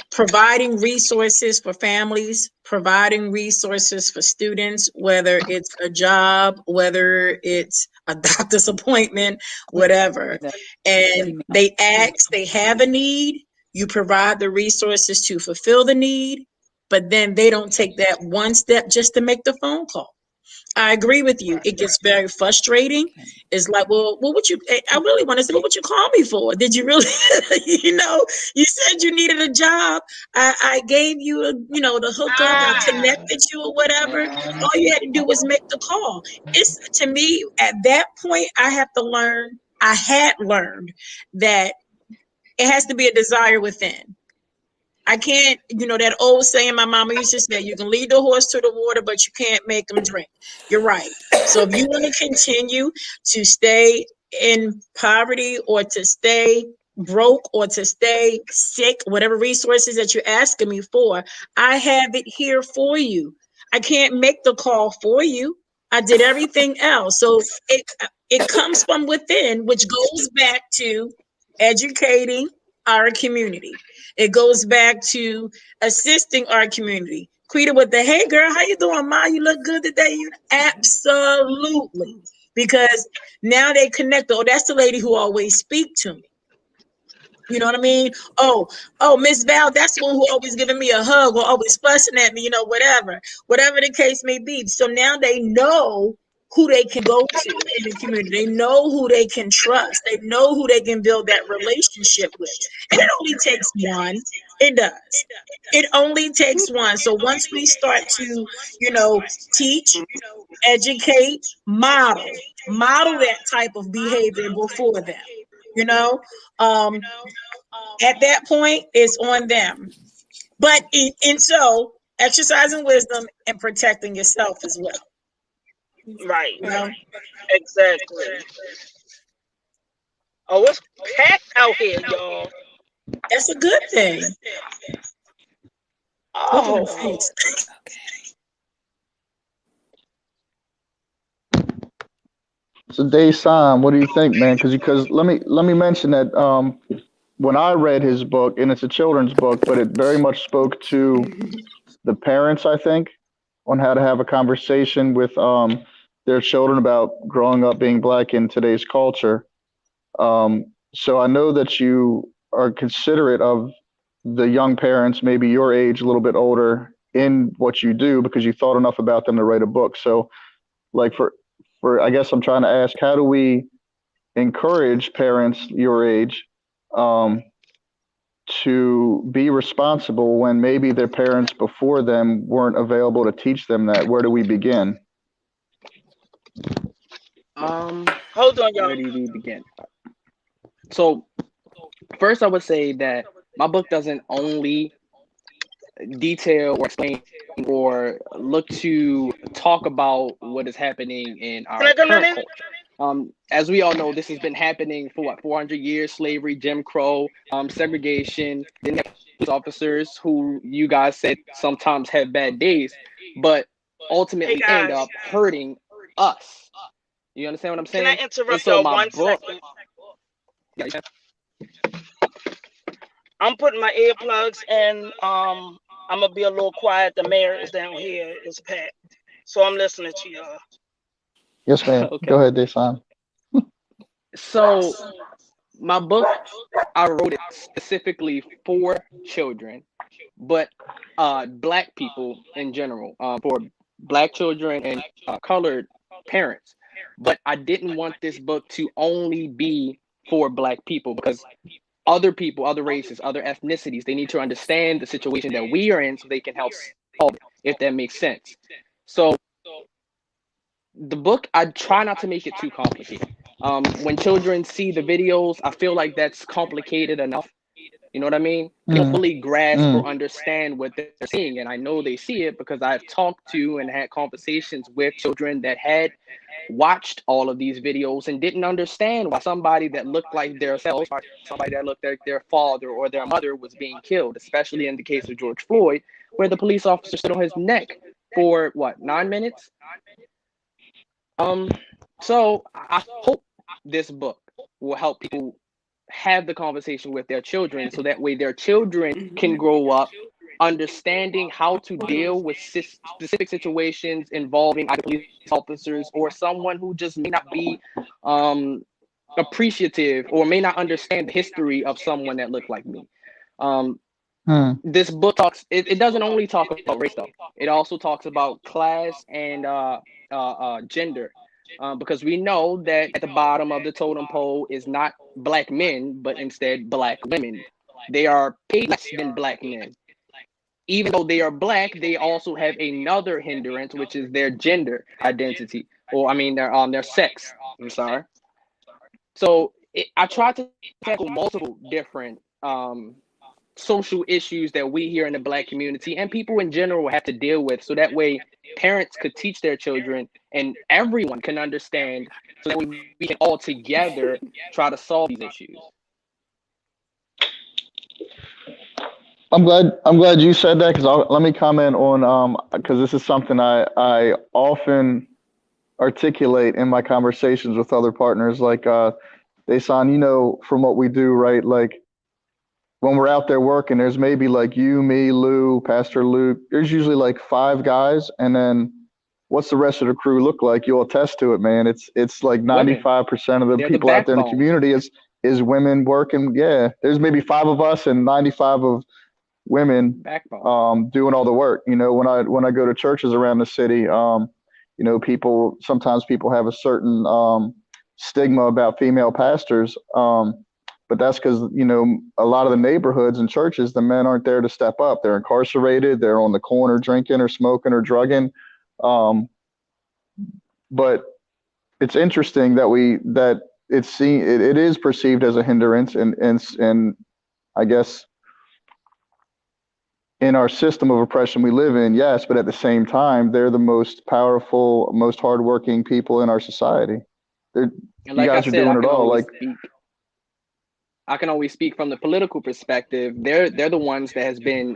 Speaker 6: Providing resources for families, providing resources for students, whether it's a job, whether it's a doctor's appointment, whatever. And they have a need, you provide the resources to fulfill the need, but then they don't take that one step just to make the phone call. I agree with you. It gets very frustrating. It's like, well, I really want to say, well, what you call me for? Did you really, you said you needed a job. I gave you, the hookup, I connected you or whatever. All you had to do was make the call. It's, to me, at that point, I had learned that it has to be a desire within. I can't, that old saying my mama used to say, you can lead the horse to the water, but you can't make him drink. You're right. So if you want to continue to stay in poverty, or to stay broke, or to stay sick, whatever resources that you're asking me for, I have it here for you. I can't make the call for you. I did everything else. So it comes from within, which goes back to educating our community. It goes back to assisting our community. Quida with the, hey girl, how you doing, Ma? You look good today. Absolutely. Because now they connect. Oh, that's the lady who always speak to me. You know what I mean? Oh, Miss Val, that's the one who always giving me a hug, or always fussing at me, whatever the case may be. So now they know who they can go to in the community. They know who they can trust. They know who they can build that relationship with. And it only takes one. It does. It only takes one. So once we start to, teach, educate, model that type of behavior before them, at that point, it's on them. But so exercising wisdom and protecting yourself as well.
Speaker 7: Right. Exactly. Oh, it's packed out here, y'all.
Speaker 6: That's a good thing.
Speaker 7: Oh.
Speaker 2: So Dayson, what do you think, man? Because let me mention that when I read his book, and it's a children's book, but it very much spoke to the parents, I think, on how to have a conversation with their children about growing up being Black in today's culture. So I know that you are considerate of the young parents, maybe your age, a little bit older, in what you do, because you thought enough about them to write a book. So, like for I guess I'm trying to ask, how do we encourage parents your age to be responsible when maybe their parents before them weren't available to teach them that? Where do we begin?
Speaker 7: Hold on, y'all.
Speaker 3: Where do we begin? So first, I would say that my book doesn't only detail or explain or look to talk about what is happening in our current culture. As we all know, this has been happening for 400 years: slavery, Jim Crow, segregation. Then police officers who you guys said sometimes have bad days, but ultimately end up hurting us. You understand what I'm saying?
Speaker 7: Can I interrupt y'all 1 second?
Speaker 3: Yeah.
Speaker 7: I'm putting my earplugs in. I'm gonna be a little quiet. The mayor is down here. It's packed, so I'm listening to y'all.
Speaker 2: Yes, ma'am.
Speaker 3: Okay.
Speaker 2: Go ahead, Dayson.
Speaker 3: So my book, I wrote it specifically for children, but Black people in general, for Black children and colored parents. but I didn't want this book to only be for Black people, because other people, other races, other ethnicities, they need to understand the situation that we are in so they can help solve it, if that makes sense. So the book, I try not to make it too complicated. When children see the videos, I feel like that's complicated enough. You know what I mean? They don't fully grasp or understand what they're seeing. And I know they see it because I've talked to and had conversations with children that had watched all of these videos and didn't understand why somebody that looked like themselves, or somebody that looked like their father or their mother, was being killed, especially in the case of George Floyd, where the police officer stood on his neck for what, 9 minutes? So I hope this book will help people have the conversation with their children, so that way their children can grow up understanding how to deal with specific situations involving either police officers or someone who just may not be appreciative or may not understand the history of someone that looked like me. This book talks, it doesn't only talk about race though. It also talks about class and gender. Because we know that at the bottom of the totem pole is not Black men, but instead Black women. They are paid less than Black men. Even though they are Black, they also have another hindrance, which is their gender identity, or I mean their sex. I'm sorry. So I try to tackle multiple different social issues that we here in the Black community and people in general have to deal with, so that way parents could teach their children and everyone can understand, so that we can all together try to solve these issues.
Speaker 2: I'm glad you said that, because let me comment on because this is something I often articulate in my conversations with other partners, like Dayson, you know, from what we do, right? Like when we're out there working, there's maybe like you, me, Lou, Pastor Luke. There's usually like 5 guys, and then what's the rest of the crew look like? You'll attest to it, man. It's like 95% of the people out there in the community is women working. Yeah, there's maybe 5 of us and 95 of women doing all the work. You know, when I go to churches around the city, you know, sometimes people have a certain stigma about female pastors. But that's because, you know, a lot of the neighborhoods and churches, the men aren't there to step up. They're incarcerated. They're on the corner drinking or smoking or drugging. But it's interesting that it is perceived as a hindrance, and I guess in our system of oppression we live in, yes, but at the same time, they're the most powerful, most hardworking people in our society. You guys are doing it all. Like,
Speaker 3: I can always speak from the political perspective. They're the ones that have been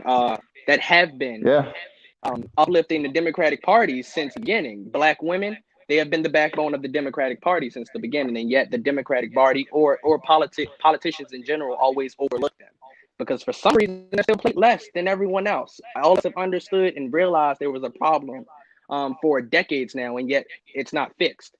Speaker 3: uplifting the Democratic Party since the beginning. Black women, they have been the backbone of the Democratic Party since the beginning, and yet the Democratic Party or politicians in general always overlook them, because for some reason they're still paid less than everyone else. All of us have understood and realized there was a problem for decades now, and yet it's not fixed.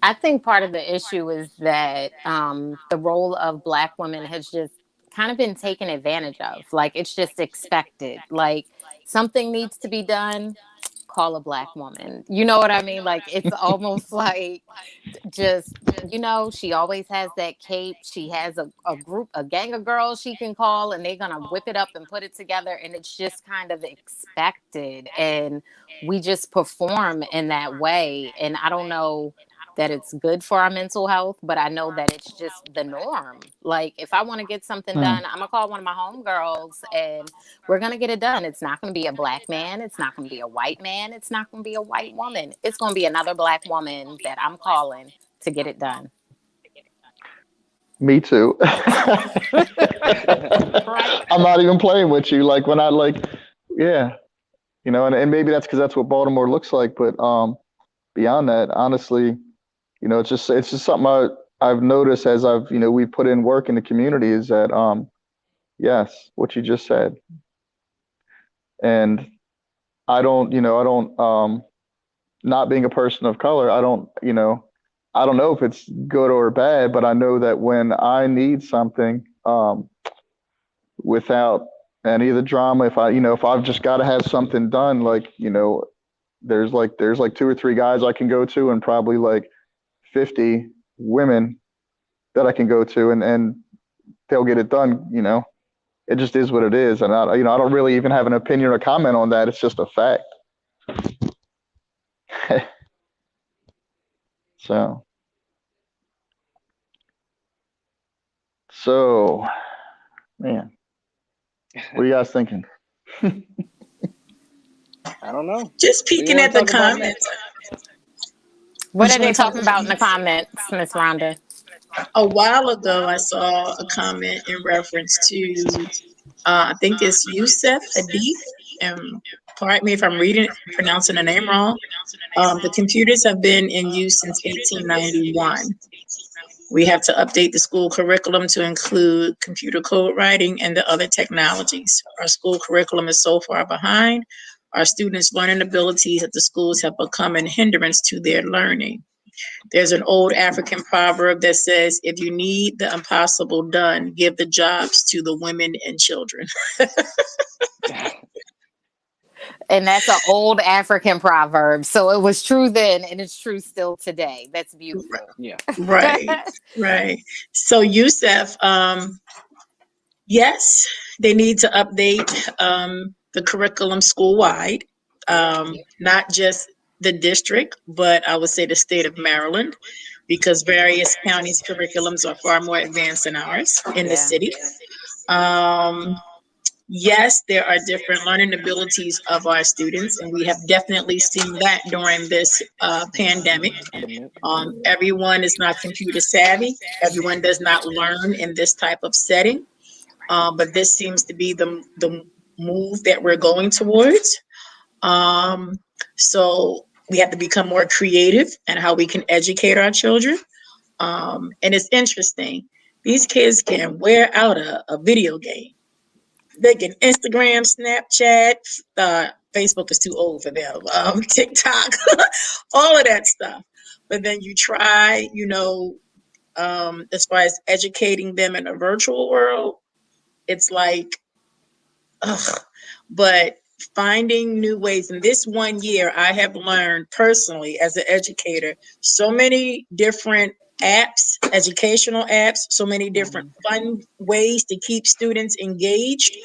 Speaker 5: I think part of the issue is that the role of Black women has just kind of been taken advantage of. Like, it's just expected. Like, something needs to be done, call a Black woman. You know what I mean? Like, it's almost like just, you know, she always has that cape. She has a gang of girls she can call, and they're going to whip it up and put it together. And it's just kind of expected. And we just perform in that way. And I don't know that it's good for our mental health, but I know that it's just the norm. Like, if I want to get something done, I'm gonna call one of my homegirls and we're gonna get it done. It's not gonna be a Black man. It's not gonna be a white man. It's not gonna be a white woman. It's gonna be another Black woman that I'm calling to get it done.
Speaker 2: Me too.
Speaker 5: Right.
Speaker 2: I'm not even playing with you. Like, when yeah, you know, and maybe that's because that's what Baltimore looks like. But beyond that, honestly, you know, it's just something I've noticed as we've put in work in the community, is that yes, what you just said. And I don't not being a person of color, I don't know if it's good or bad, but I know that when I need something, without any of the drama, if I've just got to have something done, like, you know, there's like 2 or 3 guys I can go to, and probably like 50 women that I can go to, and they'll get it done. It just is what it is, and I don't really even have an opinion or comment on that. It's just a fact. So, man, what are you guys thinking?
Speaker 3: I don't know.
Speaker 6: Just peeking at the comments.
Speaker 5: What are they talking about in the comments, Miss Rhonda?
Speaker 6: A while ago, I saw a comment in reference to, I think it's Yusef Hadith, and pardon me if I'm pronouncing the name wrong. The computers have been in use since 1891. We have to update the school curriculum to include computer code writing and the other technologies. Our school curriculum is so far behind. Our students' learning abilities at the schools have become a hindrance to their learning. There's an old African proverb that says, if you need the impossible done, give the jobs to the women and children.
Speaker 5: And that's an old African proverb. So it was true then, and it's true still today. That's beautiful.
Speaker 3: Yeah.
Speaker 6: Right. So Yusef, yes, they need to update the curriculum school-wide, not just the district, but I would say the state of Maryland, because various counties' curriculums are far more advanced than ours in the city. Yes, there are different learning abilities of our students, and we have definitely seen that during this pandemic. Everyone is not computer savvy. Everyone does not learn in this type of setting, but this seems to be the move that we're going towards. So we have to become more creative in how we can educate our children. And it's interesting. These kids can wear out a video game. They can Instagram, Snapchat, Facebook is too old for them, TikTok, all of that stuff. But then you try, as far as educating them in a virtual world, it's like, ugh. But finding new ways. In this 1 year, I have learned personally as an educator, so many different apps, educational apps, so many different fun ways to keep students engaged.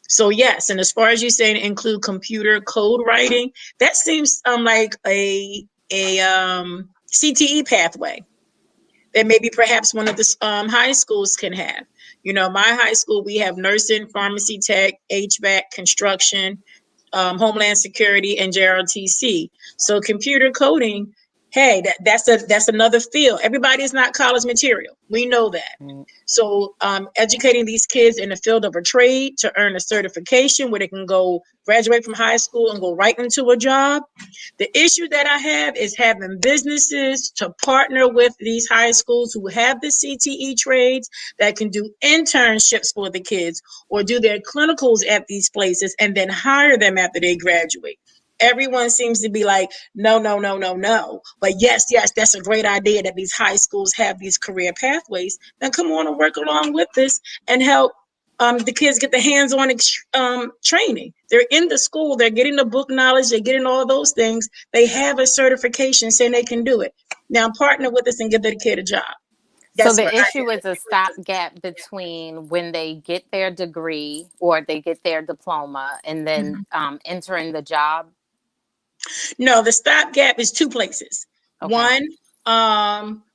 Speaker 6: So yes, and as far as you saying include computer code writing, that seems like a CTE pathway that maybe perhaps one of the high schools can have. My high school, we have nursing, pharmacy tech, HVAC, construction, Homeland Security, and JROTC. So computer coding, hey, that's another field. Everybody is not college material. We know that. So educating these kids in the field of a trade to earn a certification where they can go graduate from high school and go right into a job. The issue that I have is having businesses to partner with these high schools who have the CTE trades that can do internships for the kids or do their clinicals at these places and then hire them after they graduate. Everyone seems to be like, no. But yes, that's a great idea that these high schools have these career pathways. Then come on and work along with this and help the kids get the hands-on training. They're in the school, they're getting the book knowledge, they're getting all those things. They have a certification saying they can do it. Now partner with us and give the kid a job.
Speaker 5: So the issue is a stopgap between when they get their degree or they get their diploma and then entering the job.
Speaker 6: No, the stopgap is 2 places.
Speaker 5: Okay.
Speaker 6: One,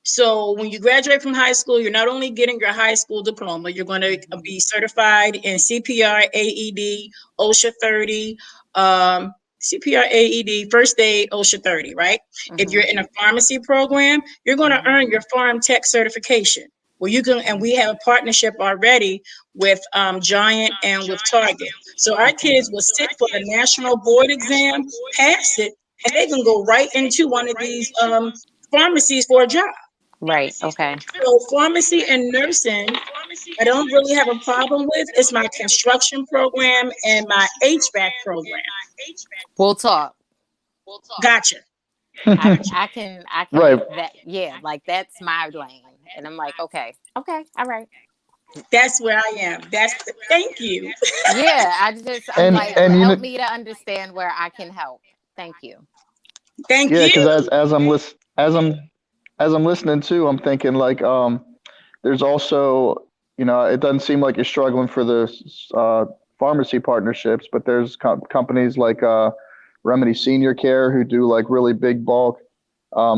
Speaker 6: so when you graduate from high school, you're not only getting your high school diploma, you're going to be certified in CPR, AED, OSHA 30, CPR, AED, first aid, OSHA 30, right? If you're in a pharmacy program, you're going to earn your Pharm Tech certification. Well, you can, and we have a partnership already with Giant and with Target. So our kids will sit for the national board exam, pass it, and they can go right into one of these pharmacies for a job.
Speaker 5: Right. Okay.
Speaker 6: So pharmacy and nursing, I don't really have a problem with. It's my construction program and my HVAC program.
Speaker 5: We'll talk.
Speaker 6: Gotcha.
Speaker 5: I can.
Speaker 2: Right.
Speaker 5: That, yeah, like that's my lane. And I'm like, okay, all right.
Speaker 6: That's where I am. Thank you.
Speaker 5: Yeah, I'm
Speaker 2: And
Speaker 5: like,
Speaker 2: and you know,
Speaker 5: help me to understand where I can help. Thank you.
Speaker 6: Thank
Speaker 2: yeah, because
Speaker 6: you.
Speaker 2: as I'm listening too, I'm thinking like there's also, you know, it doesn't seem like you're struggling for the pharmacy partnerships, but there's companies like Remedy Senior Care who do like really big bulk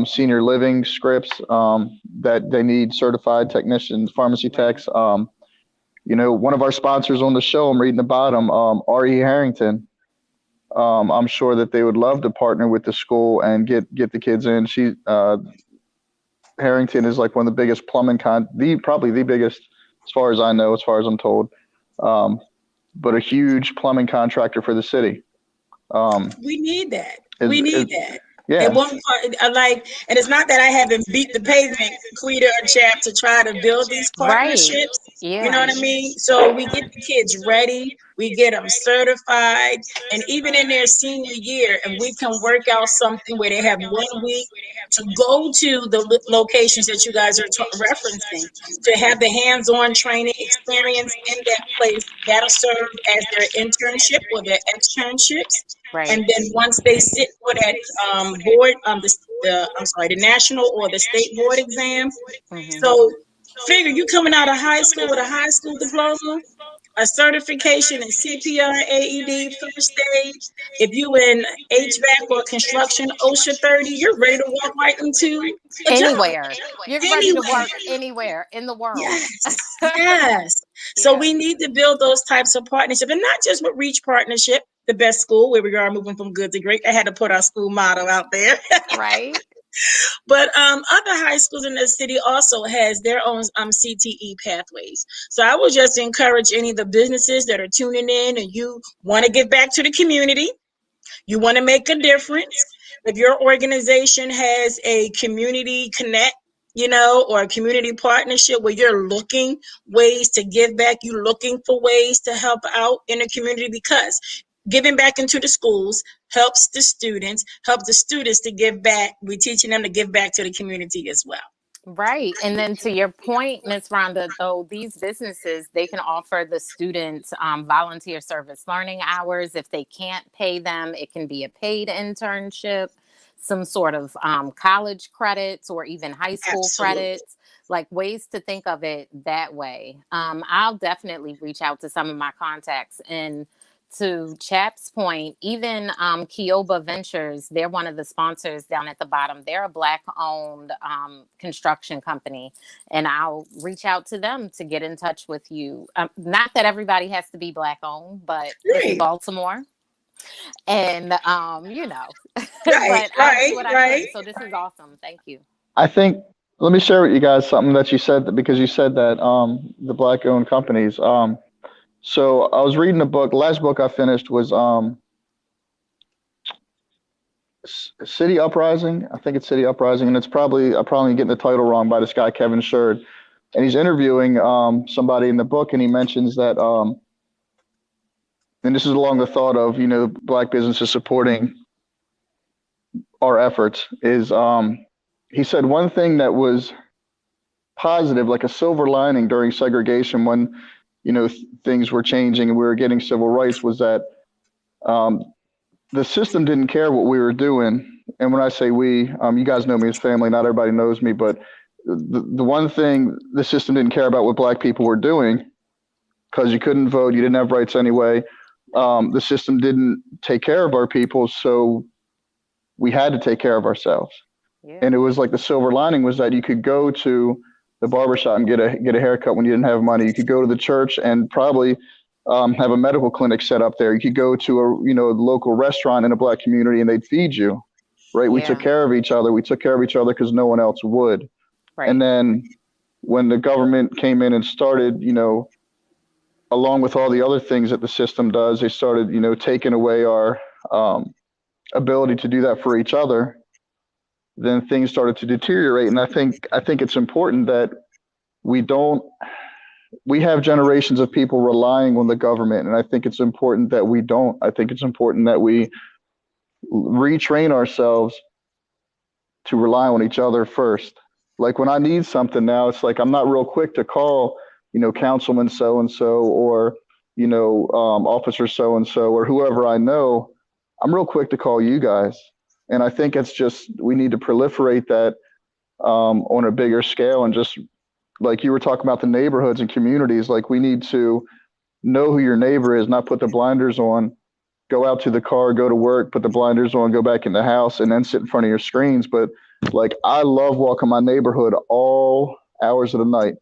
Speaker 2: senior living scripts that they need certified technicians, pharmacy techs. You know, one of our sponsors on the show, I'm reading about him, R.E. Harrington. I'm sure that they would love to partner with the school and get the kids in. Harrington is like one of the biggest plumbing probably the biggest, as far as I know, as far as I'm told, but a huge plumbing contractor for the city.
Speaker 6: We need that.
Speaker 2: Is,
Speaker 6: We need
Speaker 2: is
Speaker 6: that. At
Speaker 2: yeah.
Speaker 6: one point, and it's not that I haven't beat the pavement, Quida or Chap, to try to build these
Speaker 5: Right.
Speaker 6: partnerships. You know
Speaker 5: Yeah.
Speaker 6: what I mean? So we get the kids ready, we get them certified, and even in their senior year, and we can work out something where they have 1 week to go to the locations that you guys are referencing, to have the hands-on training experience in that place. That'll serve as their internship or their externships.
Speaker 5: Right.
Speaker 6: And then once they sit for that board, the national or the state board exam.
Speaker 5: Hmm.
Speaker 6: So figure you coming out of high school with a high school diploma, a certification in CPR, AED, first aid. If you in HVAC or construction, OSHA 30, you're ready to walk right into a job
Speaker 5: Anywhere. You're ready to
Speaker 6: anywhere.
Speaker 5: work anywhere in the world.
Speaker 6: Yes, yes. So
Speaker 5: Yeah.
Speaker 6: we need to build those types of partnerships, and not just with Reach Partnership, the best school, where we are moving from good to great. I had to put our school motto out there.
Speaker 5: Right.
Speaker 6: But other high schools in the city also has their own CTE pathways. So I would just encourage any of the businesses that are tuning in and you want to give back to the community, you want to make a difference. If your organization has a community connect, or a community partnership where you're looking ways to give back, you're looking for ways to help out in the community, because giving back into the schools helps the students, to give back. We're teaching them to give back to the community as well.
Speaker 5: Right. And then to your point, Ms. Rhonda, though, these businesses, they can offer the students volunteer service learning hours. If they can't pay them, it can be a paid internship, some sort of college credits, or even high school
Speaker 6: Absolutely.
Speaker 5: credits, like ways to think of it that way. I'll definitely reach out to some of my contacts. And to Chap's point, even Kioba Ventures, they're one of the sponsors down at the bottom. They're a Black-owned construction company, and I'll reach out to them to get in touch with you. Not that everybody has to be Black-owned, but this is
Speaker 6: Right.
Speaker 5: Baltimore, and
Speaker 6: Right,
Speaker 5: but I'll do what I can. So this is awesome. Thank you.
Speaker 2: I think let me share with you guys something that you said, because you said that the black owned companies. So I was reading a book. The last book I finished was City Uprising. I think it's City Uprising, and I'm probably getting the title wrong, by this guy Kevin Sherd, and he's interviewing somebody in the book, and he mentions that and this is along the thought of black businesses supporting our efforts. Is he said one thing that was positive, like a silver lining during segregation, when things were changing and we were getting civil rights, was that the system didn't care what we were doing. And when I say we, you guys know me as family, not everybody knows me, but the one thing, the system didn't care about what black people were doing, because you couldn't vote, you didn't have rights anyway. The system didn't take care of our people, so we had to take care of ourselves.
Speaker 5: Yeah.
Speaker 2: And it was like the silver lining was that you could go to the barbershop and get a haircut when you didn't have money. You could go to the church and probably have a medical clinic set up there. You could go to a local restaurant in a black community and they'd feed you, right? We took care of each other. We took care of each other because no one else would.
Speaker 5: Right.
Speaker 2: And then when the government came in and started, along with all the other things that the system does, they started, taking away our ability to do that for each other. Then things started to deteriorate. And I think it's important that we have generations of people relying on the government. And I think it's important that we don't. I think it's important that we retrain ourselves to rely on each other first. Like when I need something now, it's like I'm not real quick to call councilman so-and-so or, officer so-and-so or whoever I know, I'm real quick to call you guys. And I think it's just, we need to proliferate that on a bigger scale. And just like you were talking about the neighborhoods and communities, like we need to know who your neighbor is, not put the blinders on, go out to the car, go to work, put the blinders on, go back in the house, and then sit in front of your screens. But like, I love walking my neighborhood all hours of the night.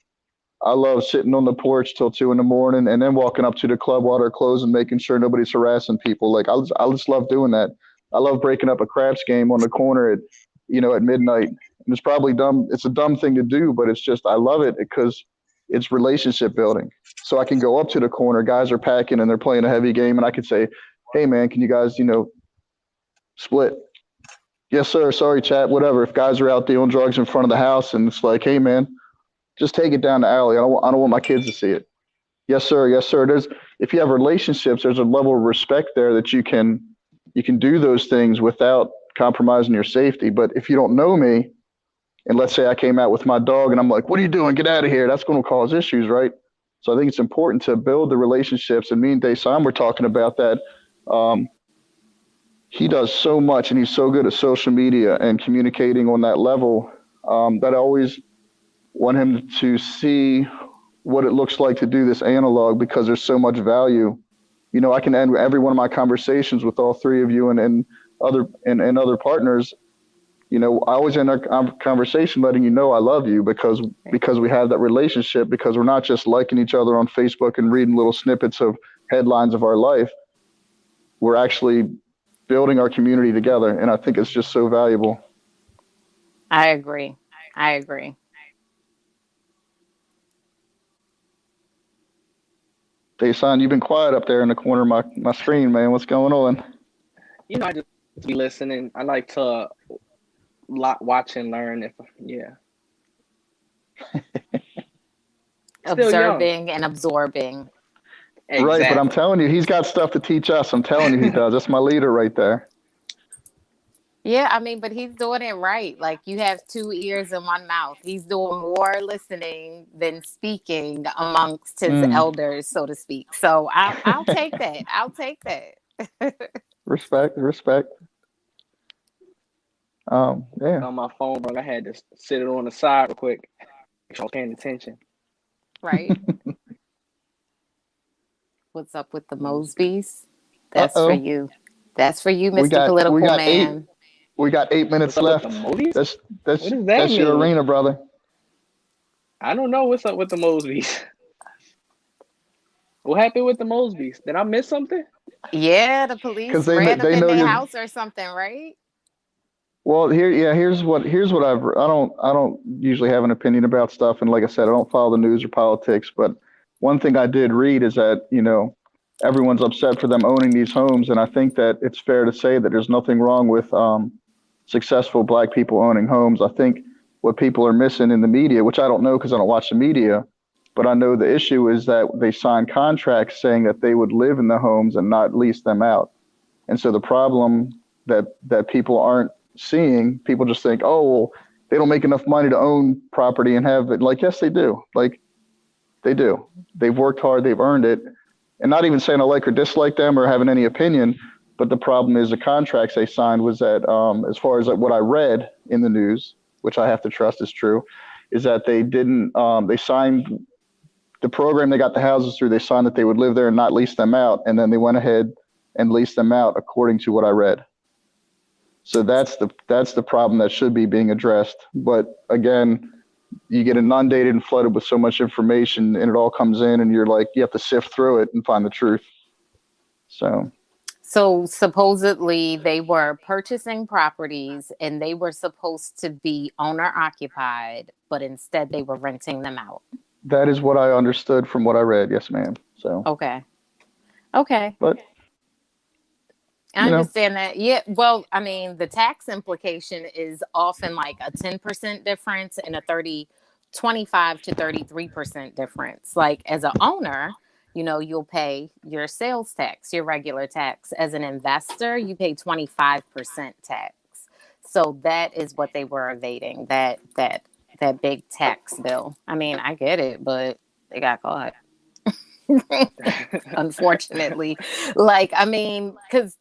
Speaker 2: I love sitting on the porch till 2 a.m. and then walking up to the club while they're closed and making sure nobody's harassing people. Like, I just love doing that. I love breaking up a craps game on the corner at midnight. And it's probably dumb. It's a dumb thing to do, but it's just, I love it because it's relationship building. So I can go up to the corner, guys are packing and they're playing a heavy game, and I could say, hey man, can you guys, split? Yes, sir. Sorry, chat, whatever. If guys are out dealing drugs in front of the house and it's like, hey man, just take it down the alley. I don't want my kids to see it. Yes, sir. Yes, sir. If you have relationships, there's a level of respect there that you can do those things without compromising your safety. But if you don't know me, and let's say I came out with my dog and I'm like, what are you doing? Get out of here. That's going to cause issues, right? So I think it's important to build the relationships. And me and Dayson were talking about that. He does so much and he's so good at social media and communicating on that level that I always want him to see what it looks like to do this analog, because there's so much value. I can end every one of my conversations with all three of you and other partners. I always end our conversation letting you know I love you because we have that relationship, because we're not just liking each other on Facebook and reading little snippets of headlines of our life. We're actually building our community together. And I think it's just so valuable.
Speaker 5: I agree.
Speaker 2: Dayson, you've been quiet up there in the corner of my screen, man. What's going on?
Speaker 3: I just be listening. I like to watch and learn.
Speaker 5: Observing and absorbing.
Speaker 3: Exactly.
Speaker 2: Right, but I'm telling you, he's got stuff to teach us. I'm telling you, he does. That's my leader right there.
Speaker 5: Yeah, but he's doing it right. Like, you have 2 ears and 1 mouth. He's doing more listening than speaking amongst his elders, so to speak. So I'll take that. I'll take that.
Speaker 2: Respect. Yeah.
Speaker 3: On my phone, bro, I had to sit it on the side real quick. I was paying attention.
Speaker 5: Right. What's up with the Mosbys? That's for you. That's for you, Mr. Political Man.
Speaker 2: We got 8 minutes left. That's your arena, brother.
Speaker 3: I don't know what's up with the Mosbys. What happened with the Mosbys? Did I miss something?
Speaker 5: Yeah, the police ran up in their house or something, right?
Speaker 2: Well, here's what I don't usually have an opinion about stuff, and like I said, I don't follow the news or politics, but one thing I did read is that, everyone's upset for them owning these homes, and I think that it's fair to say that there's nothing wrong with successful Black people owning homes. I think what people are missing in the media, which I don't know because I don't watch the media, but I know the issue is that they signed contracts saying that they would live in the homes and not lease them out. And so the problem that people aren't seeing, people just think, oh, well, they don't make enough money to own property and have it. Like, yes, they do. Like, they do. They've worked hard. They've earned it. And not even saying I like or dislike them or having any opinion, but the problem is the contracts they signed was that, as far as what I read in the news, which I have to trust is true, is that they didn't, they signed the program they got the houses through, they signed that they would live there and not lease them out. And then they went ahead and leased them out according to what I read. So that's the problem that should be being addressed. But again, you get inundated and flooded with so much information and it all comes in and you're like, you have to sift through it and find the truth. So
Speaker 5: supposedly they were purchasing properties and they were supposed to be owner occupied, but instead they were renting them out.
Speaker 2: That is what I understood from what I read. Yes, ma'am. So.
Speaker 5: Okay.
Speaker 2: But
Speaker 5: I understand that. Yeah. Well, the tax implication is often like a 10% difference and a 25 to 33% difference. Like, as an owner, you'll pay your sales tax, your regular tax. As an investor, you pay 25% tax. So that is what they were evading, that big tax bill. I get it, but they got caught. Unfortunately. Like, I mean, because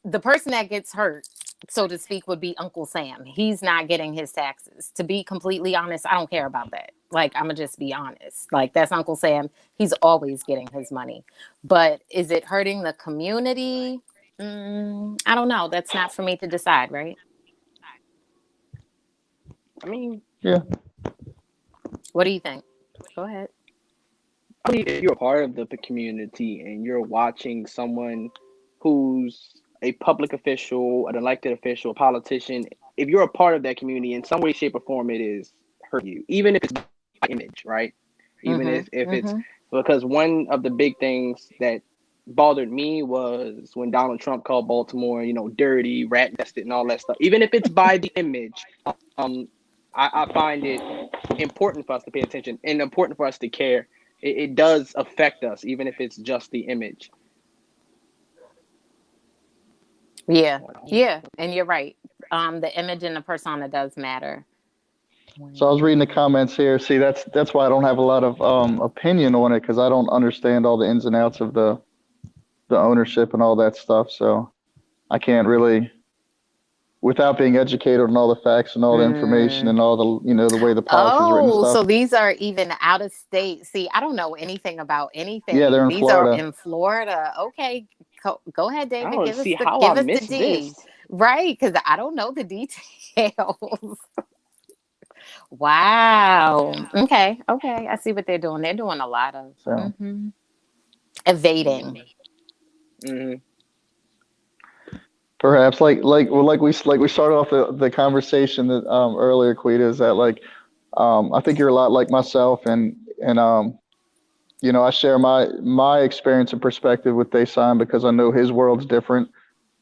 Speaker 5: the person that gets hurt, so to speak, would be Uncle Sam. He's not getting his taxes. To be completely honest, I don't care about that. Like, I'm gonna just be honest. Like, that's Uncle Sam. He's always getting his money. But is it hurting the community? I don't know. That's not for me to decide, right?
Speaker 3: I mean,
Speaker 2: Yeah.
Speaker 5: What do you think? Go ahead.
Speaker 3: I mean, if you're a part of the community and you're watching someone who's a public official, an elected official, a politician, if you're a part of that community in some way, shape, or form, it is hurt you, even if it's by image, right? Even if it's because one of the big things that bothered me was when Donald Trump called Baltimore, dirty, rat infested, and all that stuff. Even if it's by the image, I find it important for us to pay attention and important for us to care. It does affect us, even if it's just the image.
Speaker 5: Yeah, and you're right. The image and the persona does matter.
Speaker 2: So I was reading the comments here. See, that's why I don't have a lot of opinion on it, because I don't understand all the ins and outs of the ownership and all that stuff. So I can't really, without being educated on all the facts and all the information and all the the way the policy is written and stuff.
Speaker 5: So these are even out of state. See, I don't know anything about anything.
Speaker 2: Yeah, they're in
Speaker 5: these
Speaker 2: Florida.
Speaker 5: Are in Florida. Okay, go ahead, David.
Speaker 3: I don't
Speaker 5: Give
Speaker 3: see
Speaker 5: us the,
Speaker 3: how
Speaker 5: give
Speaker 3: I
Speaker 5: us
Speaker 3: missed
Speaker 5: the D.
Speaker 3: this.
Speaker 5: Right, because I don't know the details. Wow. Okay. I see what they're doing. They're doing a lot of evading.
Speaker 2: Perhaps like we started off the conversation that earlier, Quida, is that I think you're a lot like myself, and I share my experience and perspective with Dayson because I know his world's different.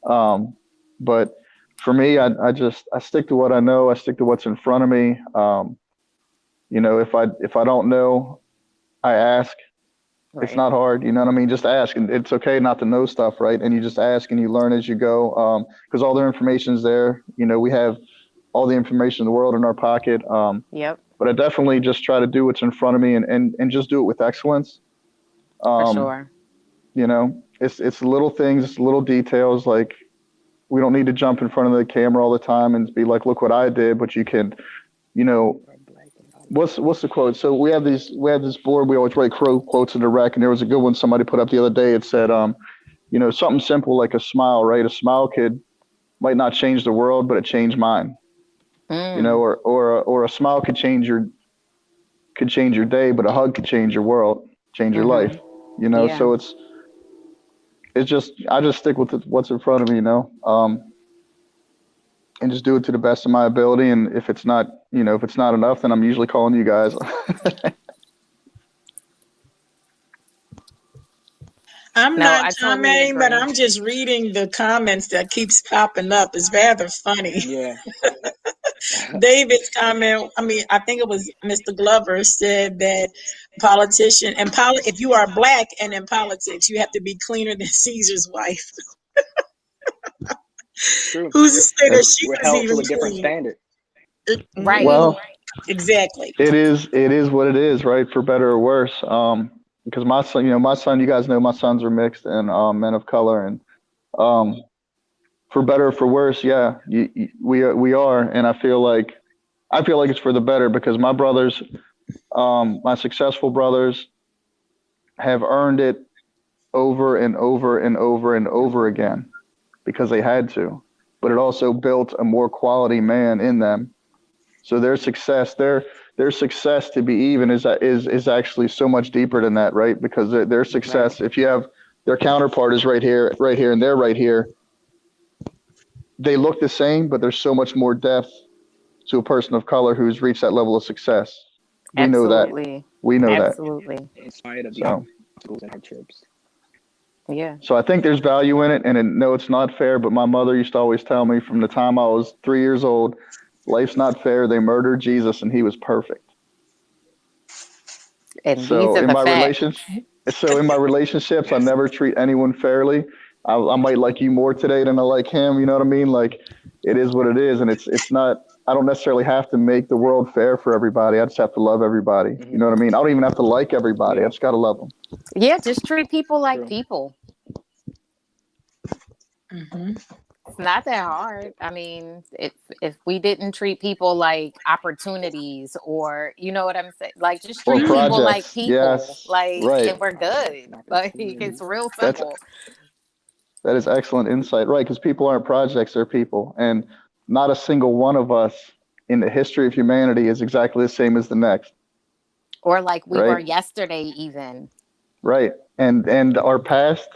Speaker 2: But for me, I stick to what I know. I stick to what's in front of me. If I don't know, I ask. Right. It's not hard, you know what I mean? Just ask, and it's okay not to know stuff, right? And you just ask and you learn as you go, because all the information's there. We have all the information in the world in our pocket.
Speaker 5: Yep.
Speaker 2: But I definitely just try to do what's in front of me and just do it with excellence.
Speaker 5: For sure.
Speaker 2: It's little things, it's little details. Like, we don't need to jump in front of the camera all the time and be like, look what I did, but you can, what's the quote? So we have this board, we always write quotes in the rec, and there was a good one somebody put up the other day. It said, something simple like a smile, right? A smile might not change the world, but it changed mine. Or a smile could change your day, but a hug could change your world, change your life. So it's just, I just stick with what's in front of me, and just do it to the best of my ability. And if it's not enough, then I'm usually calling you guys.
Speaker 6: I'm not commenting, but I'm just reading the comments that keeps popping up. It's rather funny.
Speaker 3: Yeah.
Speaker 6: David's comment, I think it was Mr. Glover, said that if you are black and in politics, you have to be cleaner than Caesar's wife.
Speaker 3: True.
Speaker 6: Who's to say that she
Speaker 3: We're
Speaker 6: was
Speaker 3: held
Speaker 6: even
Speaker 3: to a different
Speaker 6: clean?
Speaker 3: standard.
Speaker 5: Right.
Speaker 2: Well,
Speaker 6: exactly.
Speaker 2: It is what it is, right? For better or worse. Because my son, you guys know my sons are mixed and men of color, and for better or for worse, yeah, we are, and I feel like it's for the better, because my brothers, my successful brothers, have earned it over and over and over and over again, because they had to, but it also built a more quality man in them. So their success to be even is actually so much deeper than that, right? Because their success, if you have their counterpart is right here, and they're right here, they look the same, but there's so much more depth to a person of color who's reached that level of success. We know that.
Speaker 5: Absolutely.
Speaker 3: In spite of the obstacles and hardships.
Speaker 5: Yeah.
Speaker 2: So I think there's value in it, and no, it's not fair, but my mother used to always tell me from the time I was 3 years old, life's not fair. They murdered Jesus, and he was perfect.
Speaker 5: And
Speaker 2: so in my relationships, I never treat anyone fairly. I might like you more today than I like him. You know what I mean? Like, it is what it is, and it's not. I don't necessarily have to make the world fair for everybody. I just have to love everybody. You know what I mean? I don't even have to like everybody. I just gotta love them.
Speaker 5: Yeah, just treat people like
Speaker 3: True.
Speaker 5: people.
Speaker 6: Mhm.
Speaker 5: It's not that hard. I mean, if we didn't treat people like opportunities, or you know what I'm saying, like just
Speaker 2: Or
Speaker 5: treat people like
Speaker 2: projects.
Speaker 5: people,
Speaker 2: Yes.
Speaker 5: like,
Speaker 2: Right.
Speaker 5: and we're good. Like it's real
Speaker 2: That's
Speaker 5: simple.
Speaker 2: that is excellent insight. Right, because people aren't projects; they're people, and not a single one of us in the history of humanity is exactly the same as the next.
Speaker 5: Or like we were
Speaker 2: Right.
Speaker 5: yesterday, even.
Speaker 2: Right. And our past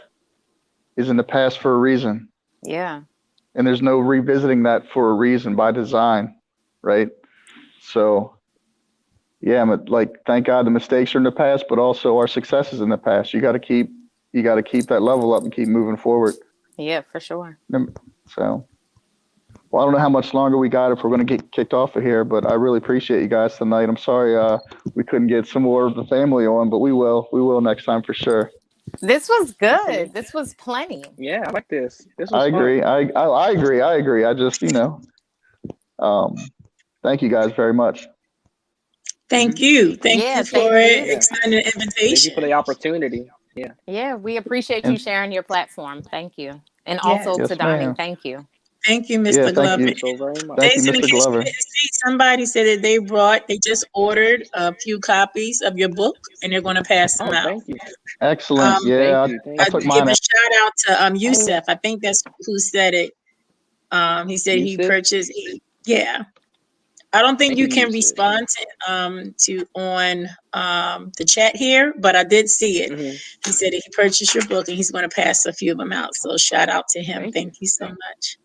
Speaker 2: is in the past for a reason.
Speaker 5: Yeah.
Speaker 2: And there's no revisiting that for a reason by design. Right. So yeah, like thank God the mistakes are in the past, but also our successes in the past. You gotta keep that level up and keep moving forward.
Speaker 5: Yeah, for sure.
Speaker 2: So well, I don't know how much longer we got if we're going to get kicked off of here, but I really appreciate you guys tonight. I'm sorry we couldn't get some more of the family on, but we will. We will next time for sure.
Speaker 5: This was good. This was plenty.
Speaker 3: Yeah, I like this. This was
Speaker 2: I agree.
Speaker 3: fun.
Speaker 2: I agree. I agree. I just, thank you guys very much.
Speaker 6: Thank you. Thank
Speaker 5: Yeah,
Speaker 6: you
Speaker 5: thank
Speaker 6: for
Speaker 5: you.
Speaker 6: extending the
Speaker 3: Thank you
Speaker 6: invitation.
Speaker 3: for the opportunity. Yeah.
Speaker 5: Yeah, we appreciate you
Speaker 2: And
Speaker 5: sharing your platform. Thank you. And
Speaker 6: Yes.
Speaker 5: also
Speaker 2: yes,
Speaker 5: to Donnie,
Speaker 2: ma'am.
Speaker 5: thank you.
Speaker 6: Thank you,
Speaker 2: Yeah,
Speaker 6: Mr.
Speaker 2: thank
Speaker 6: Glover.
Speaker 2: you.
Speaker 3: Thank you so very much.
Speaker 2: Thank you,
Speaker 6: Dayson, in
Speaker 2: Mr.
Speaker 6: case you
Speaker 2: Glover.
Speaker 6: didn't see, somebody said that they just ordered a few copies of your book and they're going to pass them
Speaker 3: Oh,
Speaker 6: out.
Speaker 3: thank you.
Speaker 2: Excellent.
Speaker 6: Um,
Speaker 2: Yeah,
Speaker 3: Thank you.
Speaker 2: I
Speaker 6: I
Speaker 3: Thank
Speaker 2: took
Speaker 3: you.
Speaker 6: give
Speaker 2: mine
Speaker 6: a
Speaker 2: out.
Speaker 6: shout out to Yusef. I think that's who said it. He said he
Speaker 3: Yusuf?
Speaker 6: purchased. Yeah, I don't think
Speaker 3: Thank
Speaker 6: you
Speaker 3: you,
Speaker 6: can
Speaker 3: Yusuf.
Speaker 6: respond to on the chat here, but I did see it.
Speaker 3: Mhm.
Speaker 6: He said that he purchased your book and he's going to pass a few of them out. So shout out to him.
Speaker 3: Thank you.
Speaker 6: Thank you so much.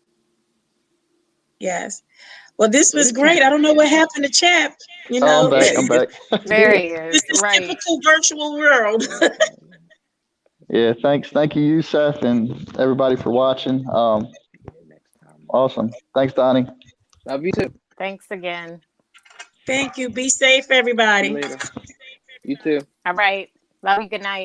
Speaker 6: Yes. Well, this was
Speaker 3: Thank
Speaker 6: great.
Speaker 3: you.
Speaker 6: I don't know what happened to Chap. You
Speaker 2: Oh, I'm
Speaker 6: know,
Speaker 2: back.
Speaker 3: Yeah.
Speaker 2: I'm back.
Speaker 5: There he is.
Speaker 6: this
Speaker 5: Right.
Speaker 6: typical virtual world.
Speaker 2: Yeah, thank you, Youssef, and everybody for watching. Awesome. Thanks, Donnie.
Speaker 3: Love you too.
Speaker 5: Thanks again.
Speaker 6: Thank you. Be safe,
Speaker 3: See you
Speaker 6: everybody.
Speaker 3: later. You too.
Speaker 5: All right. Love you. Good night.